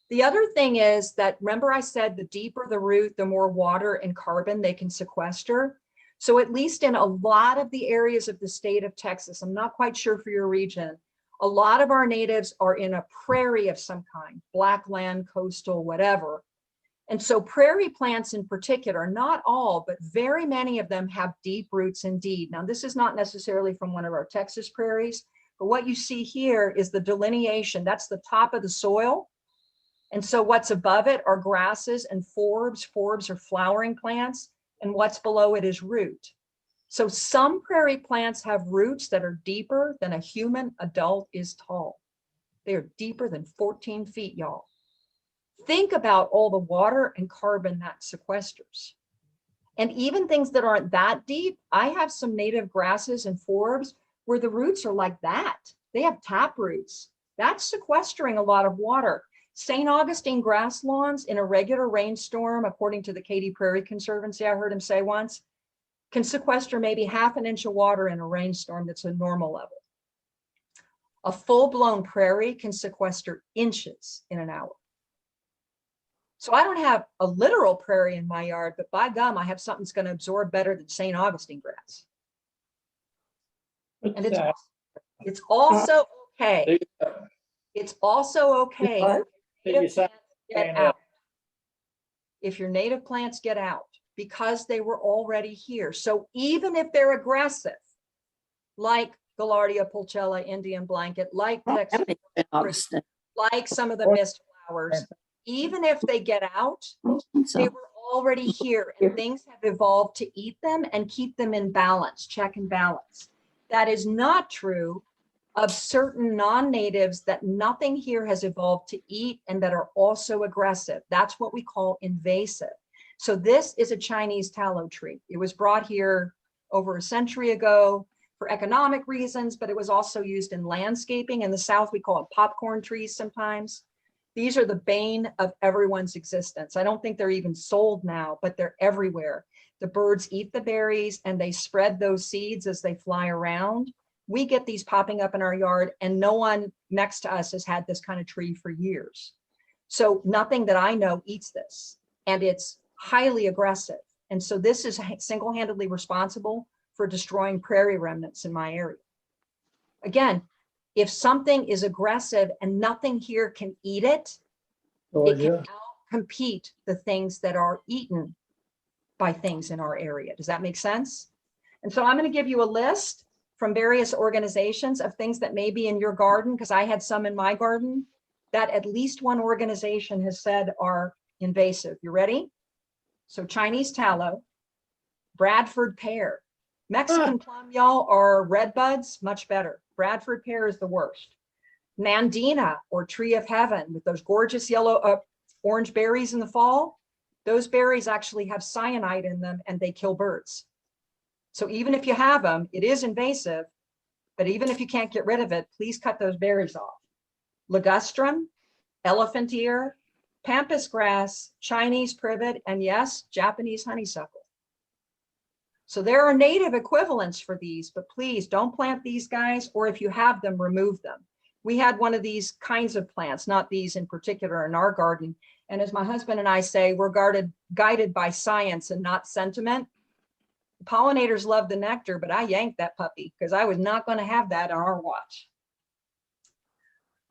The other thing is that, remember I said the deeper the root, the more water and carbon they can sequester. So at least in a lot of the areas of the state of Texas, I'm not quite sure for your region, a lot of our natives are in a prairie of some kind, blackland, coastal, whatever. And so prairie plants in particular, not all, but very many of them have deep roots indeed. Now, this is not necessarily from one of our Texas prairies, but what you see here is the delineation. That's the top of the soil. And so what's above it are grasses and forbs. Forbs are flowering plants, and what's below it is root. So some prairie plants have roots that are deeper than a human adult is tall. They are deeper than 14 feet, y'all. Think about all the water and carbon that sequesters. And even things that aren't that deep, I have some native grasses and forbs where the roots are like that. They have tap roots. That's sequestering a lot of water. St. Augustine grass lawns in a regular rainstorm, according to the Katy Prairie Conservancy, I heard him say once, can sequester maybe ½ inch of water in a rainstorm that's a normal level. A full-blown prairie can sequester inches in an hour. So I don't have a literal prairie in my yard, but by gum, I have something that's going to absorb better than St. Augustine grass. And it's also okay. It's also okay. What? Native plants get out. if your native plants get out because they were already here. So even if they're aggressive, like Gaillardia pulchella, Indian blanket, like Texas, Augustine. like some of the mist flowers, even if they get out, they were already here and things have evolved to eat them and keep them in balance, check and balance. That is not true of certain non-natives that nothing here has evolved to eat and that are also aggressive. That's what we call invasive. So this is a Chinese tallow tree. It was brought here over a century ago for economic reasons, but it was also used in landscaping. In the South, we call it popcorn trees sometimes. These are the bane of everyone's existence. I don't think they're even sold now, but they're everywhere. The birds eat the berries and they spread those seeds as they fly around. We get these popping up in our yard and no one next to us has had this kind of tree for years. So nothing that I know eats this, and it's highly aggressive. And so this is single-handedly responsible for destroying prairie remnants in my area. Again, if something is aggressive and nothing here can eat it, it can outcompete the things that are eaten by things in our area. Does that make sense? And so I'm going to give you a list from various organizations of things that may be in your garden, because I had some in my garden that at least one organization has said are invasive. You ready? So Chinese tallow, Bradford pear, Mexican plum, y'all, are red buds, much better. Bradford pear is the worst. Nandina, or tree of heaven, with those gorgeous yellow, orange berries in the fall. Those berries actually have cyanide in them and they kill birds. So even if you have them, it is invasive, but even if you can't get rid of it, please cut those berries off. Ligustrum, elephant ear, pampas grass, Chinese privet, and yes, Japanese honeysuckle. So there are native equivalents for these, but please don't plant these guys, or if you have them, remove them. We had one of these kinds of plants, not these in particular, in our garden. And as my husband and I say, we're guided by science and not sentiment. Pollinators love the nectar, but I yanked that puppy because I was not going to have that on our watch.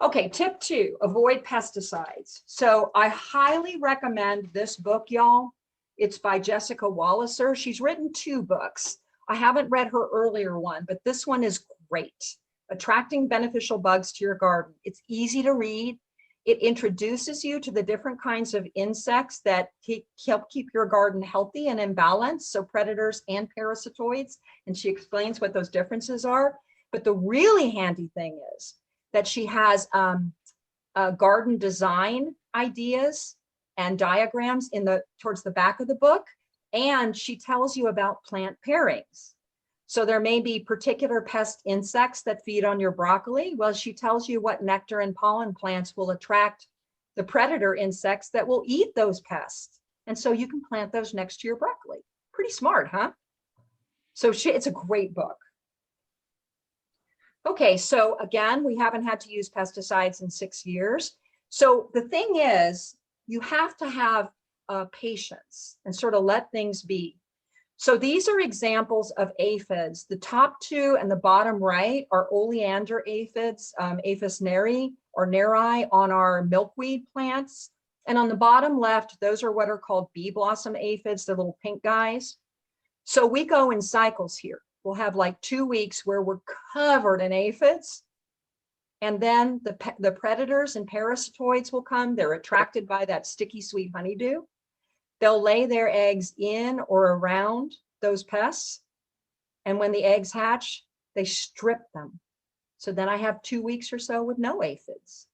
Okay, tip 2, avoid pesticides. So I highly recommend this book, y'all. It's by Jessica Walliser. She's written 2 books. I haven't read her earlier one, but this one is great. Attracting Beneficial Bugs to Your Garden. It's easy to read. It introduces you to the different kinds of insects that help keep your garden healthy and in balance, so predators and parasitoids, and she explains what those differences are. But the really handy thing is that she has garden design ideas and diagrams towards the back of the book, and she tells you about plant pairings. So there may be particular pest insects that feed on your broccoli. Well, she tells you what nectar and pollen plants will attract the predator insects that will eat those pests. And so you can plant those next to your broccoli. Pretty smart, huh? So it's a great book. Okay, so again, we haven't had to use pesticides in 6 years. So the thing is, you have to have patience and sort of let things be. So these are examples of aphids. The top 2 and the bottom right are oleander aphids, Aphis neri or neri on our milkweed plants. And on the bottom left, those are what are called bee blossom aphids, the little pink guys. So we go in cycles here. We'll have like 2 weeks where we're covered in aphids. And then the predators and parasitoids will come. They're attracted by that sticky sweet honeydew. They'll lay their eggs in or around those pests. And when the eggs hatch, they strip them. So then I have 2 weeks or so with no aphids.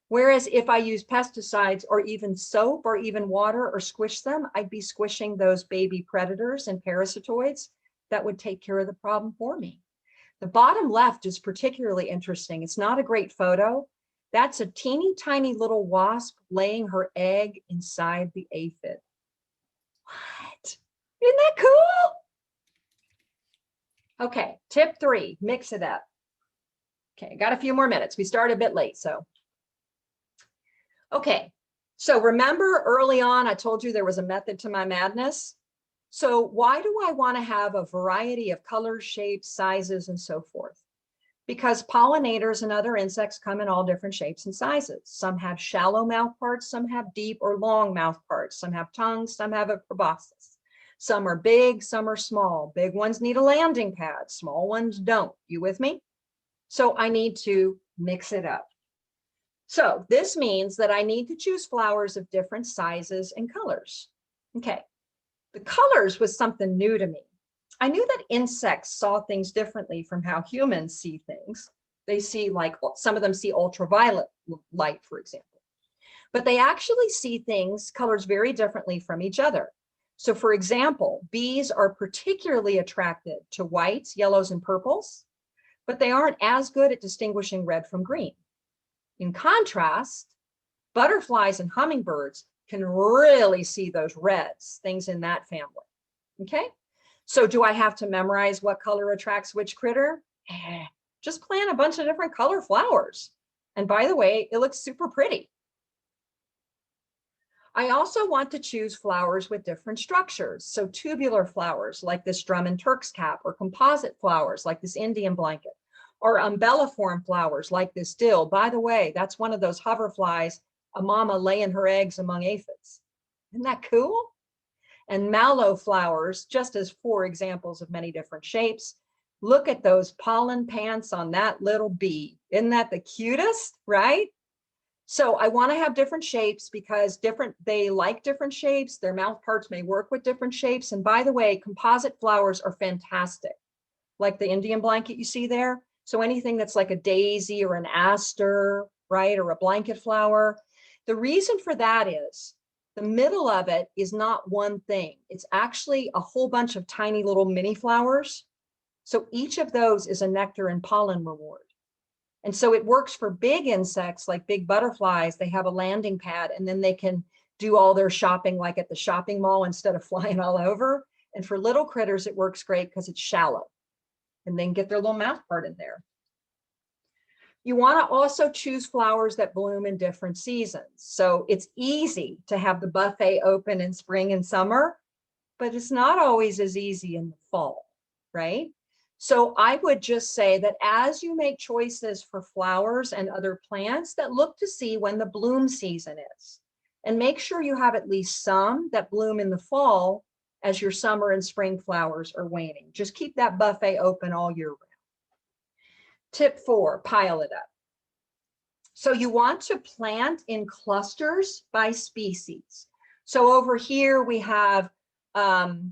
Whereas if I use pesticides or even soap or even water or squish them, I'd be squishing those baby predators and parasitoids that would take care of the problem for me. The bottom left is particularly interesting. It's not a great photo. That's a teeny tiny little wasp laying her egg inside the aphid. What? Isn't that cool? Okay, tip 3, mix it up. Okay, got a few more minutes. We started a bit late, so. Okay, so remember early on, I told you there was a method to my madness. So why do I want to have a variety of colors, shapes, sizes, and so forth? because pollinators and other insects come in all different shapes and sizes. Some have shallow mouth parts, some have deep or long mouth parts, some have tongues, some have a proboscis. Some are big, some are small. Big ones need a landing pad, small ones don't. You with me? So I need to mix it up. So this means that I need to choose flowers of different sizes and colors. Okay, the colors was something new to me. I knew that insects saw things differently from how humans see things. They see, like, some of them see ultraviolet light, for example, but they actually see things, colors, very differently from each other. So for example, bees are particularly attracted to whites, yellows, and purples, but they aren't as good at distinguishing red from green. In contrast, butterflies and hummingbirds can really see those reds, things in that family. Okay, so do I have to memorize what color attracts which critter? Just plant a bunch of different color flowers. And by the way, it looks super pretty. I also want to choose flowers with different structures. So tubular flowers like this Drummond Turk's cap, or composite flowers like this Indian blanket, or umbelliform flowers like this dill. By the way, that's one of those hoverflies, a mama laying her eggs among aphids. Isn't that cool? And mallow flowers, just as 4 examples of many different shapes. Look at those pollen pants on that little bee. Isn't that the cutest, right? So I want to have different shapes because they like different shapes. Their mouth parts may work with different shapes. And by the way, composite flowers are fantastic, like the Indian blanket you see there. So anything that's like a daisy or an aster, right, or a blanket flower. The reason for that is the middle of it is not one thing. It's actually a whole bunch of tiny little mini flowers. So each of those is a nectar and pollen reward. And so it works for big insects like big butterflies. They have a landing pad and then they can do all their shopping like at the shopping mall instead of flying all over. And for little critters, it works great because it's shallow and they can get their little mouth part in there. You want to also choose flowers that bloom in different seasons. So it's easy to have the buffet open in spring and summer, but it's not always as easy in the fall, right? So I would just say that as you make choices for flowers and other plants, that look to see when the bloom season is, and make sure you have at least some that bloom in the fall as your summer and spring flowers are waning. Just keep that buffet open all year round. Tip 4, pile it up. So you want to plant in clusters by species. So over here we have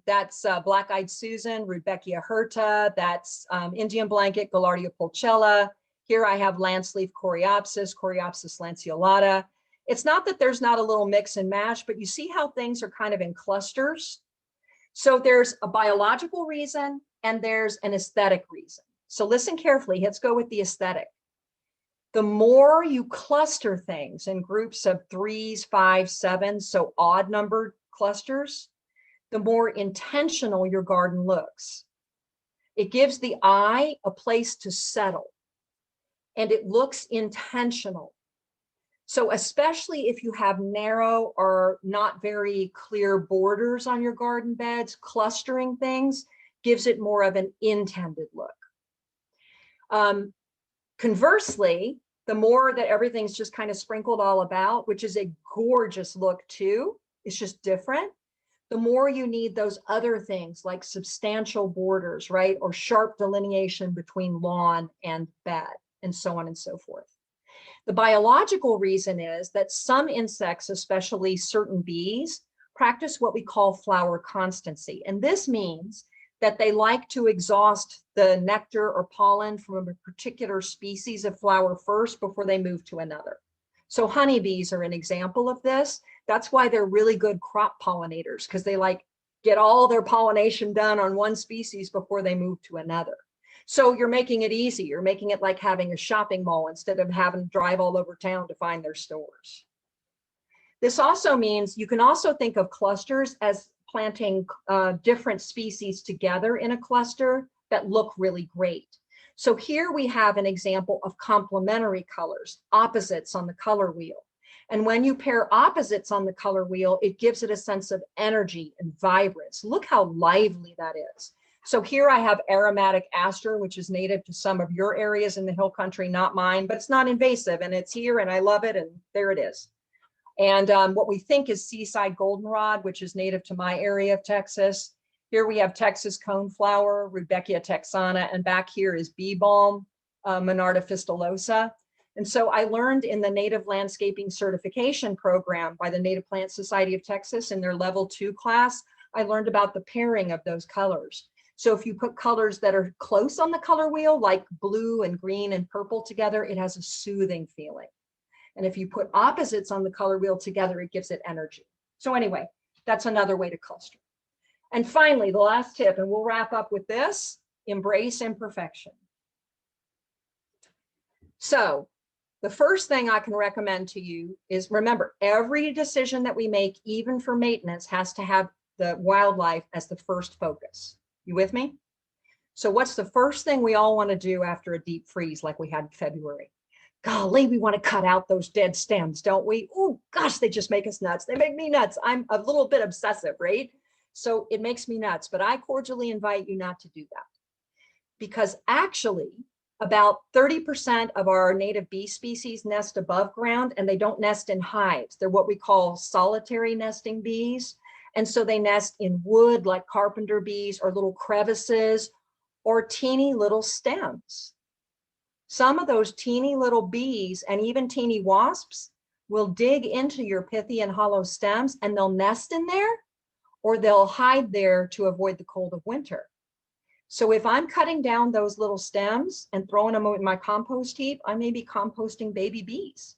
that's Black-Eyed Susan, Rudbeckia hirta. That's Indian blanket, Gaillardia pulchella. Here I have Lanceleaf Coreopsis, Coreopsis lanceolata. It's not that there's not a little mix and mash, but you see how things are kind of in clusters. So there's a biological reason and there's an aesthetic reason. So listen carefully. Let's go with the aesthetic. The more you cluster things in groups of 3s, 5s, 7s, so odd numbered clusters, the more intentional your garden looks. It gives the eye a place to settle and it looks intentional. So especially if you have narrow or not very clear borders on your garden beds, clustering things gives it more of an intended look. Conversely, the more that everything's just kind of sprinkled all about, which is a gorgeous look too, it's just different, the more you need those other things like substantial borders, right? Or sharp delineation between lawn and bed and so on and so forth. The biological reason is that some insects, especially certain bees, practice what we call flower constancy. And this means that they like to exhaust the nectar or pollen from a particular species of flower first before they move to another. So honeybees are an example of this. That's why they're really good crop pollinators, because they like get all their pollination done on one species before they move to another. So you're making it easy. You're making it like having a shopping mall instead of having to drive all over town to find their stores. This also means you can also think of clusters as planting different species together in a cluster that look really great. So here we have an example of complementary colors, opposites on the color wheel. And when you pair opposites on the color wheel, it gives it a sense of energy and vibrance. Look how lively that is. So here I have aromatic aster, which is native to some of your areas in the hill country, not mine, but it's not invasive and it's here and I love it. And there it is. And what we think is seaside goldenrod, which is native to my area of Texas. Here we have Texas coneflower, Rudbeckia texana, and back here is bee balm, Monarda fistulosa. And so I learned in the Native Landscaping Certification Program by the Native Plant Society of Texas in their level 2 class, I learned about the pairing of those colors. So if you put colors that are close on the color wheel, like blue and green and purple together, it has a soothing feeling. And if you put opposites on the color wheel together, it gives it energy. So anyway, that's another way to cluster. And finally, the last tip, and we'll wrap up with this, embrace imperfection. So the first thing I can recommend to you is, remember, every decision that we make, even for maintenance, has to have the wildlife as the first focus. You with me? So what's the first thing we all want to do after a deep freeze like we had in February? Golly, we want to cut out those dead stems, don't we? Oh gosh, they just make us nuts. They make me nuts. I'm a little bit obsessive, right? So it makes me nuts, but I cordially invite you not to do that. Because actually, about 30% of our native bee species nest above ground, and they don't nest in hives. They're what we call solitary nesting bees. And so they nest in wood like carpenter bees or little crevices or teeny little stems. Some of those teeny little bees and even teeny wasps will dig into your pithy and hollow stems and they'll nest in there, or they'll hide there to avoid the cold of winter. So if I'm cutting down those little stems and throwing them in my compost heap, I may be composting baby bees.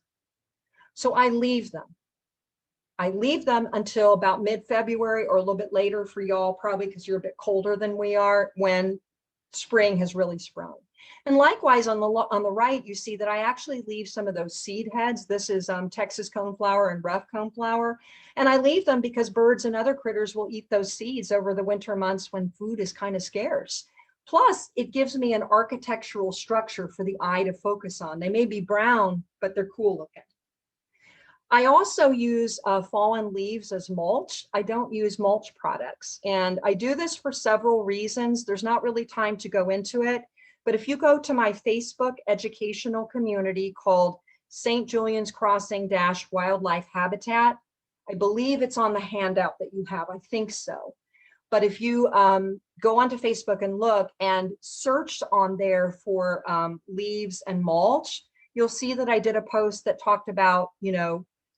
So I leave them. I leave them until about mid-February or a little bit later for y'all, probably because you're a bit colder than we are, when spring has really sprung. And likewise, on the right, you see that I actually leave some of those seed heads. This is Texas coneflower and rough coneflower. And I leave them because birds and other critters will eat those seeds over the winter months when food is kind of scarce. Plus, it gives me an architectural structure for the eye to focus on. They may be brown, but they're cool looking. I also use fallen leaves as mulch. I don't use mulch products. And I do this for several reasons. There's not really time to go into it. But if you go to my Facebook educational community called St. Julian's Crossing - Wildlife Habitat, I believe it's on the handout that you have. I think so. But if you go onto Facebook and look and search on there for leaves and mulch, you'll see that I did a post that talked about,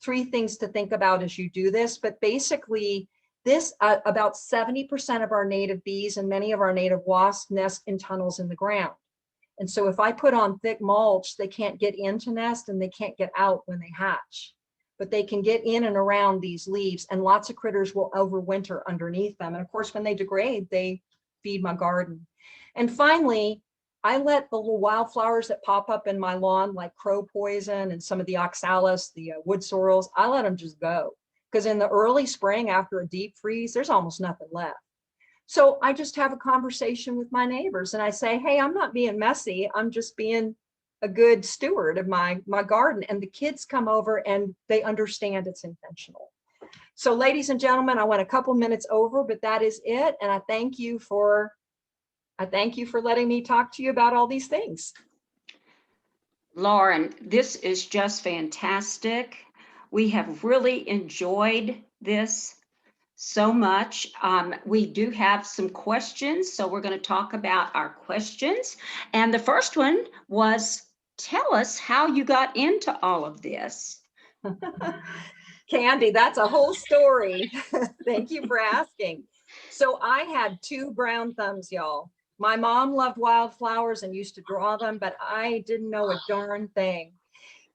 3 things to think about as you do this. But basically, this about 70% of our native bees and many of our native wasps nest in tunnels in the ground. And so if I put on thick mulch, they can't get into nest and they can't get out when they hatch. But they can get in and around these leaves, and lots of critters will overwinter underneath them. And of course, when they degrade, they feed my garden. And finally, I let the little wildflowers that pop up in my lawn, like crow poison and some of the oxalis, the wood sorrels, I let them just go. Because in the early spring, after a deep freeze, there's almost nothing left. So I just have a conversation with my neighbors and I say, hey, I'm not being messy. I'm just being a good steward of my garden. And the kids come over and they understand it's intentional. So ladies and gentlemen, I went a couple minutes over, but that is it. And I thank you for letting me talk to you about all these things. Lauren, this is just fantastic. We have really enjoyed this so much. We do have some questions, so we're going to talk about our questions. And the first one was, tell us how you got into all of this. Candy, that's a whole story. Thank you for asking. So I had 2 brown thumbs, y'all. My mom loved wildflowers and used to draw them, but I didn't know a darn thing.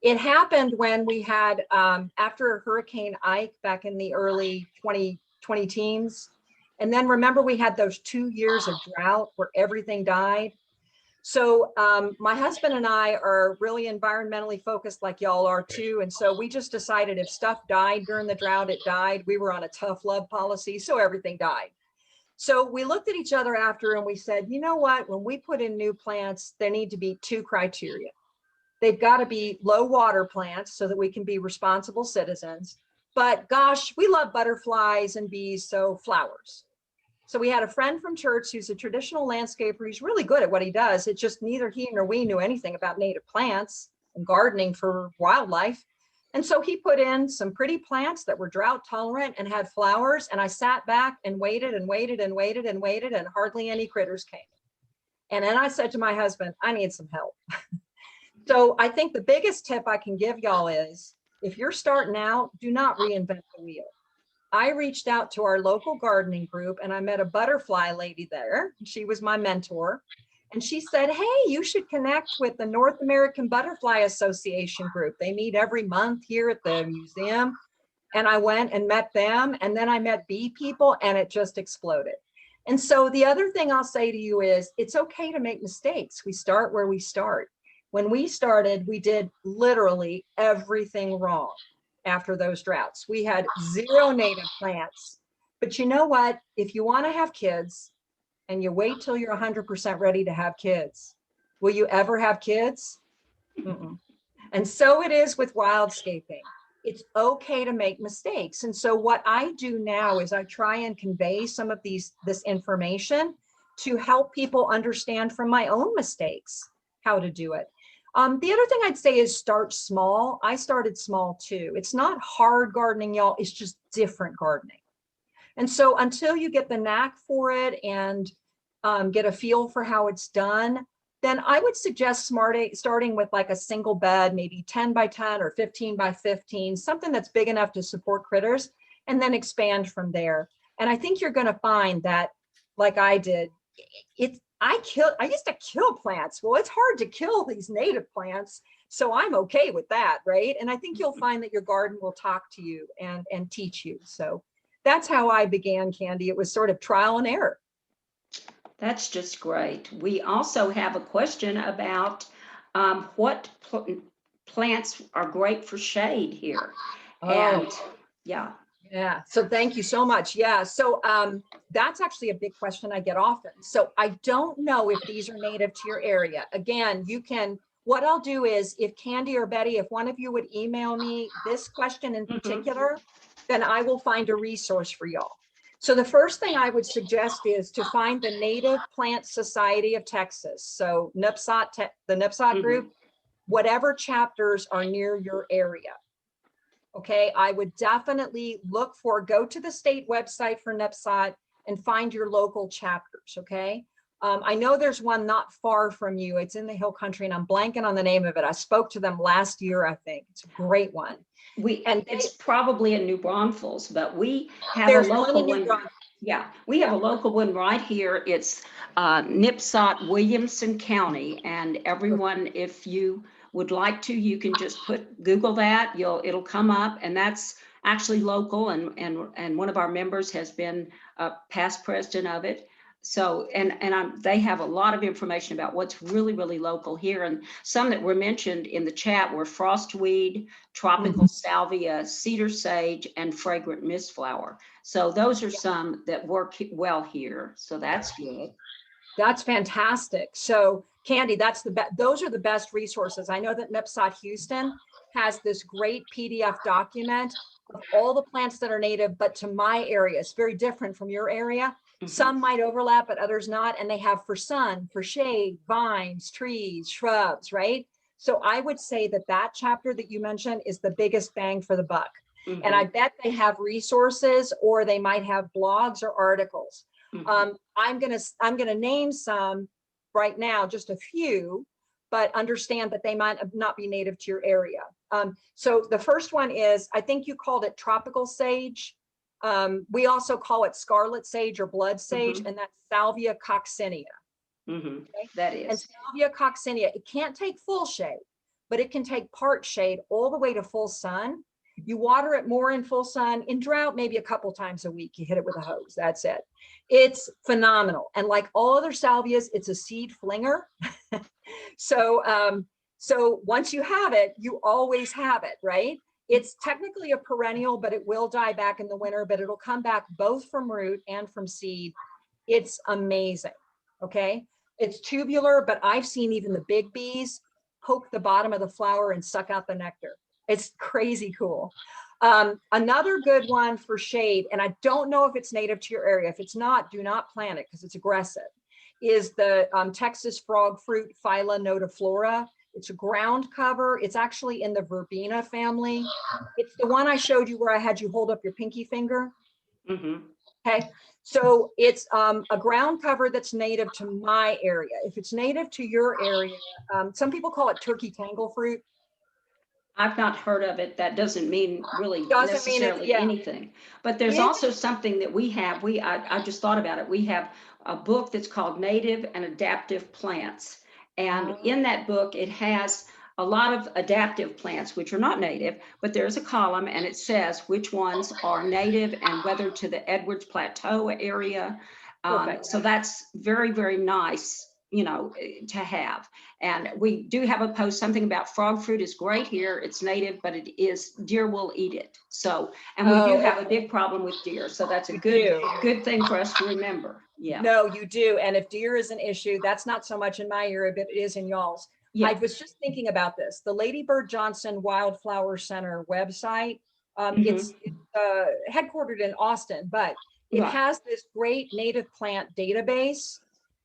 It happened when we had, after Hurricane Ike back in the early 20 teens. And then remember, we had those 2 years of drought where everything died. So my husband and I are really environmentally focused like y'all are too. And so we just decided if stuff died during the drought, it died. We were on a tough love policy, so everything died. So we looked at each other after and we said, you know what, when we put in new plants, there need to be 2 criteria. They've got to be low water plants so that we can be responsible citizens. But gosh, we love butterflies and bees, so flowers. So we had a friend from church who's a traditional landscaper. He's really good at what he does. It's just neither he nor we knew anything about native plants and gardening for wildlife. And so he put in some pretty plants that were drought tolerant and had flowers. And I sat back and waited and waited and waited and waited, and hardly any critters came. And then I said to my husband, I need some help. So I think the biggest tip I can give y'all is, if you're starting out, do not reinvent the wheel. I reached out to our local gardening group and I met a butterfly lady there. She was my mentor. And she said, hey, you should connect with the North American Butterfly Association group. They meet every month here at the museum. And I went and met them. And then I met bee people and it just exploded. And so the other thing I'll say to you is, it's okay to make mistakes. We start where we start. When we started, we did literally everything wrong. After those droughts, we had 0 native plants. But you know what? If you want to have kids and you wait till you're 100% ready to have kids, will you ever have kids? Mm-mm. And so it is with wildscaping. It's okay to make mistakes. And so what I do now is I try and convey some of this information to help people understand from my own mistakes how to do it. The other thing I'd say is start small. I started small too. It's not hard gardening, y'all. It's just different gardening. And so until you get the knack for it and get a feel for how it's done, then I would suggest starting with like a single bed, maybe 10 by 10 or 15 by 15, something that's big enough to support critters, and then expand from there. And I think you're going to find that, like I did, I used to kill plants. Well, it's hard to kill these native plants. So I'm okay with that, right? And I think you'll find that your garden will talk to you and teach you. So that's how I began, Candy. It was sort of trial and error. That's just great. We also have a question about what plants are great for shade here. And yeah. Yeah, so thank you so much. Yeah, so that's actually a big question I get often. So I don't know if these are native to your area. Again, what I'll do is, if Candy or Betty, if one of you would email me this question in particular, then I will find a resource for y'all. So the first thing I would suggest is to find the Native Plant Society of Texas. So NPSOT, the NPSOT group, whatever chapters are near your area. Okay, I would definitely go to the state website for NPSOT and find your local chapters, okay? I know there's one not far from you. It's in the Hill Country and I'm blanking on the name of it. I spoke to them last year, I think. It's a great one. It's probably in New Braunfels, but we have a local one. Yeah, we have a local one right here. It's NPSOT Williamson County, and everyone, if you would like to, you can just Google that. It'll come up, and that's actually local. And one of our members has been a past president of it. So they have a lot of information about what's really, really local here. And some that were mentioned in the chat were frostweed, tropical salvia, cedar sage, and fragrant mistflower. So those are some that work well here. So that's good. That's fantastic. So Candy, those are the best resources. I know that NPSOT Houston has this great PDF document of all the plants that are native, but to my area, it's very different from your area. Some might overlap, but others not. And they have for sun, for shade, vines, trees, shrubs, right? So I would say that chapter that you mentioned is the biggest bang for the buck. And I bet they have resources, or they might have blogs or articles. I'm gonna name some right now, just a few, but understand that they might not be native to your area. So the first one is, I think you called it tropical sage. We also call it scarlet sage or blood sage, and that's Salvia coccinea. Okay? That is. And Salvia coccinea, it can't take full shade, but it can take part shade all the way to full sun. You water it more in full sun. In drought, maybe a couple times a week, you hit it with a hose. That's it. It's phenomenal. And like all other salvias, it's a seed flinger. So once you have it, you always have it, right? It's technically a perennial, but it will die back in the winter, but it'll come back both from root and from seed. It's amazing, okay? It's tubular, but I've seen even the big bees poke the bottom of the flower and suck out the nectar. It's crazy cool. Another good one for shade, and I don't know if it's native to your area. If it's not, do not plant it because it's aggressive, is the Texas frog fruit Phyla nodiflora. It's a ground cover. It's actually in the verbena family. It's the one I showed you where I had you hold up your pinky finger. Mhm. Okay, so it's a ground cover that's native to my area. If it's native to your area, some people call it turkey tangle fruit. I've not heard of it. That doesn't mean really Doesn't mean it's, necessarily yeah. anything. But there's It- also something that we have, I just thought about it. We have a book that's called Native and Adaptive Plants. And in that book, it has a lot of adaptive plants, which are not native, but there's a column and it says which ones are native and whether to the Edwards Plateau area. Perfect. So that's very, very nice, you know, to have. And we do have a post, something about frog fruit is great here. It's native, but it is, deer will eat it. So, and we do Oh, have a big problem with deer. So that's a You good, do. good thing for us to remember. Yeah. No, you do. And if deer is an issue, that's not so much in my area, but it is in y'all's. Yeah. I was just thinking about this. The Lady Bird Johnson Wildflower Center website, Mhm. it's headquartered in Austin, but it Right. has this great native plant database.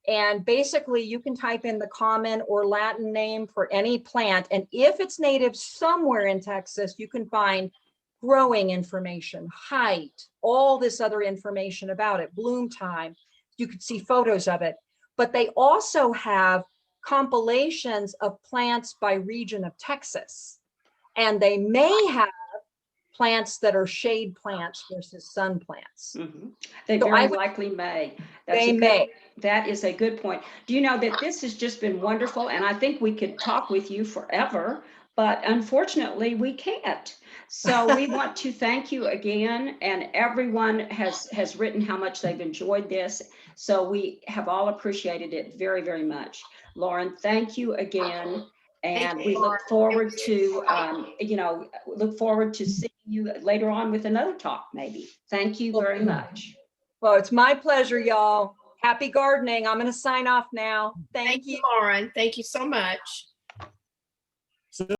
And basically you can type in the common or Latin name for any plant. And if it's native somewhere in Texas, you can find growing information, height, all this other information about it, bloom time. You could see photos of it. But they also have compilations of plants by region of Texas. And they may have plants that are shade plants versus sun plants. Mhm. They So I very would- likely may. That's They a good- may. That is a good point. Do you know that this has just been wonderful? And I think we could talk with you forever, but unfortunately we can't. So we want to thank you again. And everyone has written how much they've enjoyed this. So we have all appreciated it very, very much. Lauren, thank you again. And you, we look Lauren. forward to, look forward to seeing you later on with another talk, maybe. Thank you very much. Well, it's my pleasure, y'all. Happy gardening. I'm going to sign off now. Thank Thank you. you, Lauren. Thank you so much.